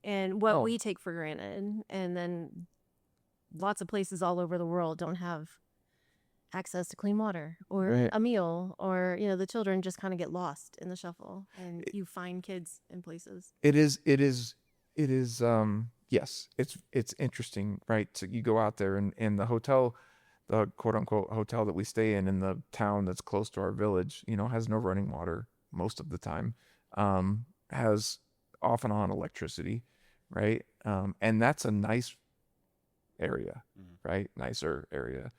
and what Oh. we take for granted. And then lots of places all over the world don't have access to clean water or Right. a meal, or, you know, the children just kind of get lost in the shuffle, and you find kids in places. It is, yes, it's interesting, right? So you go out there and the hotel, the quote unquote hotel that we stay in the town that's close to our village, you know, has no running water most of the time, has off and on electricity, right? And that's a nice area, right? Nicer area.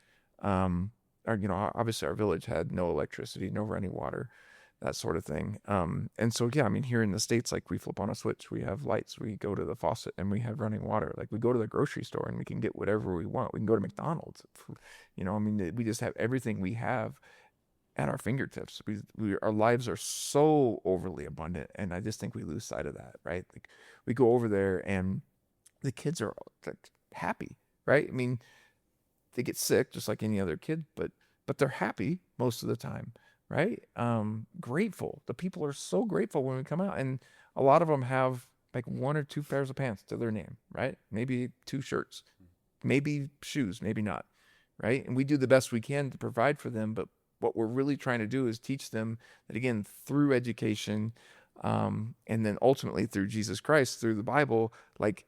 You know, obviously our village had no electricity, no running water, that sort of thing. And so, yeah, I mean, here in the States, like we flip on a switch, we have lights, we go to the faucet and we have running water. Like we go to the grocery store and we can get whatever we want. We can go to McDonald's, you know, I mean, we just have everything we have at our fingertips. Our lives are so overly abundant. And I just think we lose sight of that, right? Like we go over there and the kids are like, happy, right? I mean, they get sick just like any other kid, but they're happy most of the time, right? Grateful. The people are so grateful when we come out, and a lot of them have like 1 or 2 pairs of pants to their name, right? Maybe 2 shirts, maybe shoes, maybe not, right? And we do the best we can to provide for them, but what we're really trying to do is teach them that, again, through education, and then ultimately through Jesus Christ, through the Bible, like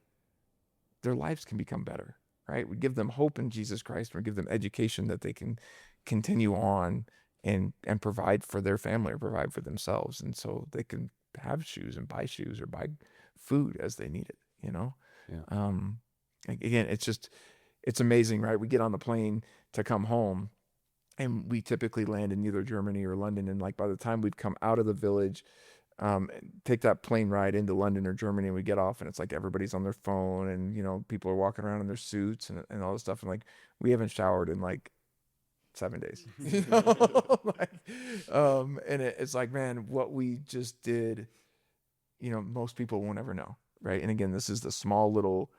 their lives can become better, right? We give them hope in Jesus Christ. We give them education that they can continue on and provide for their family or provide for themselves. And so they can have shoes and buy food as they need it, you know? Yeah. Again, it's amazing, right? We get on the plane to come home and we typically land in either Germany or London. And like by the time we'd come out of the village, take that plane ride into London or Germany, and we get off and it's like everybody's on their phone and, you know, people are walking around in their suits and all this stuff. And like, we haven't showered in like 7 days, you know, like, and it's like, man, what we just did, you know, most people will never know. Right. And again, this is the small little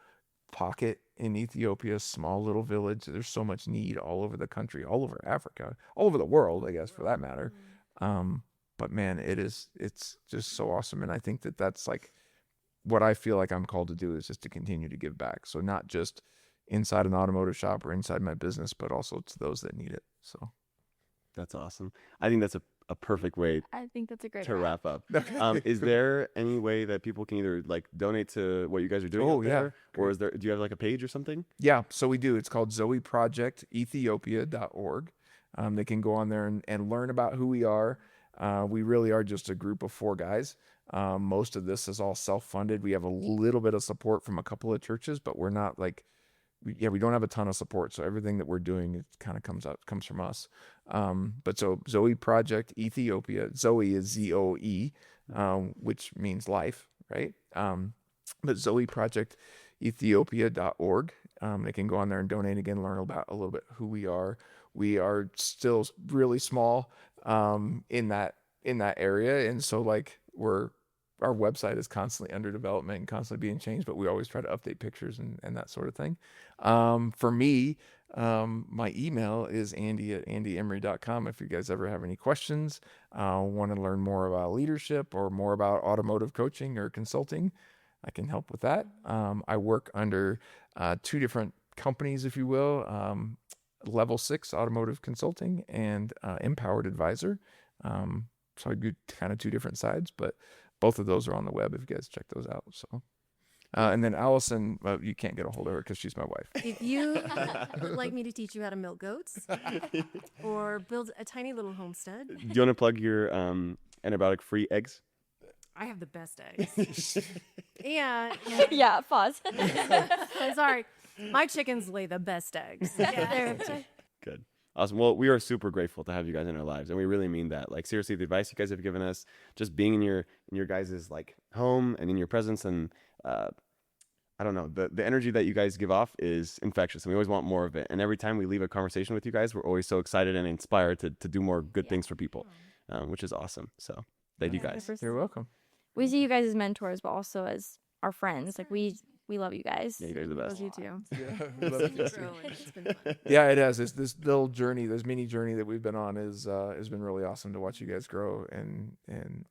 pocket in Ethiopia, small little village. There's so much need all over the country, all over Africa, all over the world, I guess, for that matter. But man, it's just so awesome. And I think that that's like what I feel like I'm called to do is just to continue to give back. So not just inside an automotive shop or inside my business, but also to those that need it. So That's awesome. I think that's a perfect way I think that's a great to wrap. wrap up. Is there any way that people can either like donate to what you guys are doing Oh, out yeah. there, or do you have like a page or something? yeah, so we do. It's called zoeprojectethiopia.org. They can go on there and learn about who we are. We really are just a group of 4 guys. Most of this is all self-funded. We have a little bit of support from a couple of churches, but we're not like, we don't have a ton of support. So everything that we're doing, it kind of comes from us. But so Zoe Project Ethiopia, Zoe is ZOE, which means life, right? But Zoe Project Ethiopia.org. They can go on there and donate again, learn about a little bit who we are. We are still really small in that area, and so like our website is constantly under development and constantly being changed, but we always try to update pictures and that sort of thing. For me, my email is andy@andyemery.com. If you guys ever have any questions, want to learn more about leadership or more about automotive coaching or consulting, I can help with that. I work under 2 different companies, if you will, Level 6 Automotive Consulting and Empowered Advisor. So I do kind of 2 different sides, but both of those are on the web if you guys check those out. So, and then Allison, you can't get a hold of her because she's my wife. If you would like me to teach you how to milk goats or build a tiny little homestead, Do you want to plug your antibiotic-free eggs? I have the best eggs. Yeah. Yeah, pause. Sorry. My chickens lay the best eggs. Yeah. Good. Awesome. Well, we are super grateful to have you guys in our lives, and we really mean that. Like, seriously, the advice you guys have given us, just being in your guys' like home and in your presence, and I don't know, the energy that you guys give off is infectious, and we always want more of it. And every time we leave a conversation with you guys, we're always so excited and inspired to do more good things for people, which is awesome. So thank you guys. You're welcome. We see you guys as mentors, but also as our friends. Like we love you guys. Yeah, you guys are the best. You too. Yeah, we love you guys. It's been fun. Yeah, it has. This little journey, this mini journey that we've been on is has been really awesome to watch you guys grow, and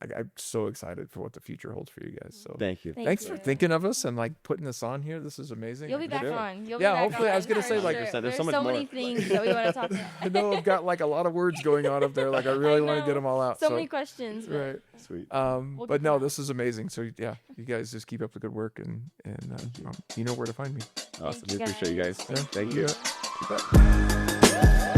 I'm so excited for what the future holds for you guys. So Thank you. thanks for thinking of us and like putting us on here. This is amazing. You'll be back Sure. on. You'll Yeah, be back hopefully. on. I was gonna say, like, there's There's so much so more. many things that we want to talk about. I know I've got like a lot of words going on up there. Like I really want to get them all out. So many questions. but Right. Sweet. We'll But get no, to this is amazing. So yeah, you guys just keep up the good work, and you know where to find me. Awesome. you We appreciate you guys. Yeah. Thank you. Yeah. You bet.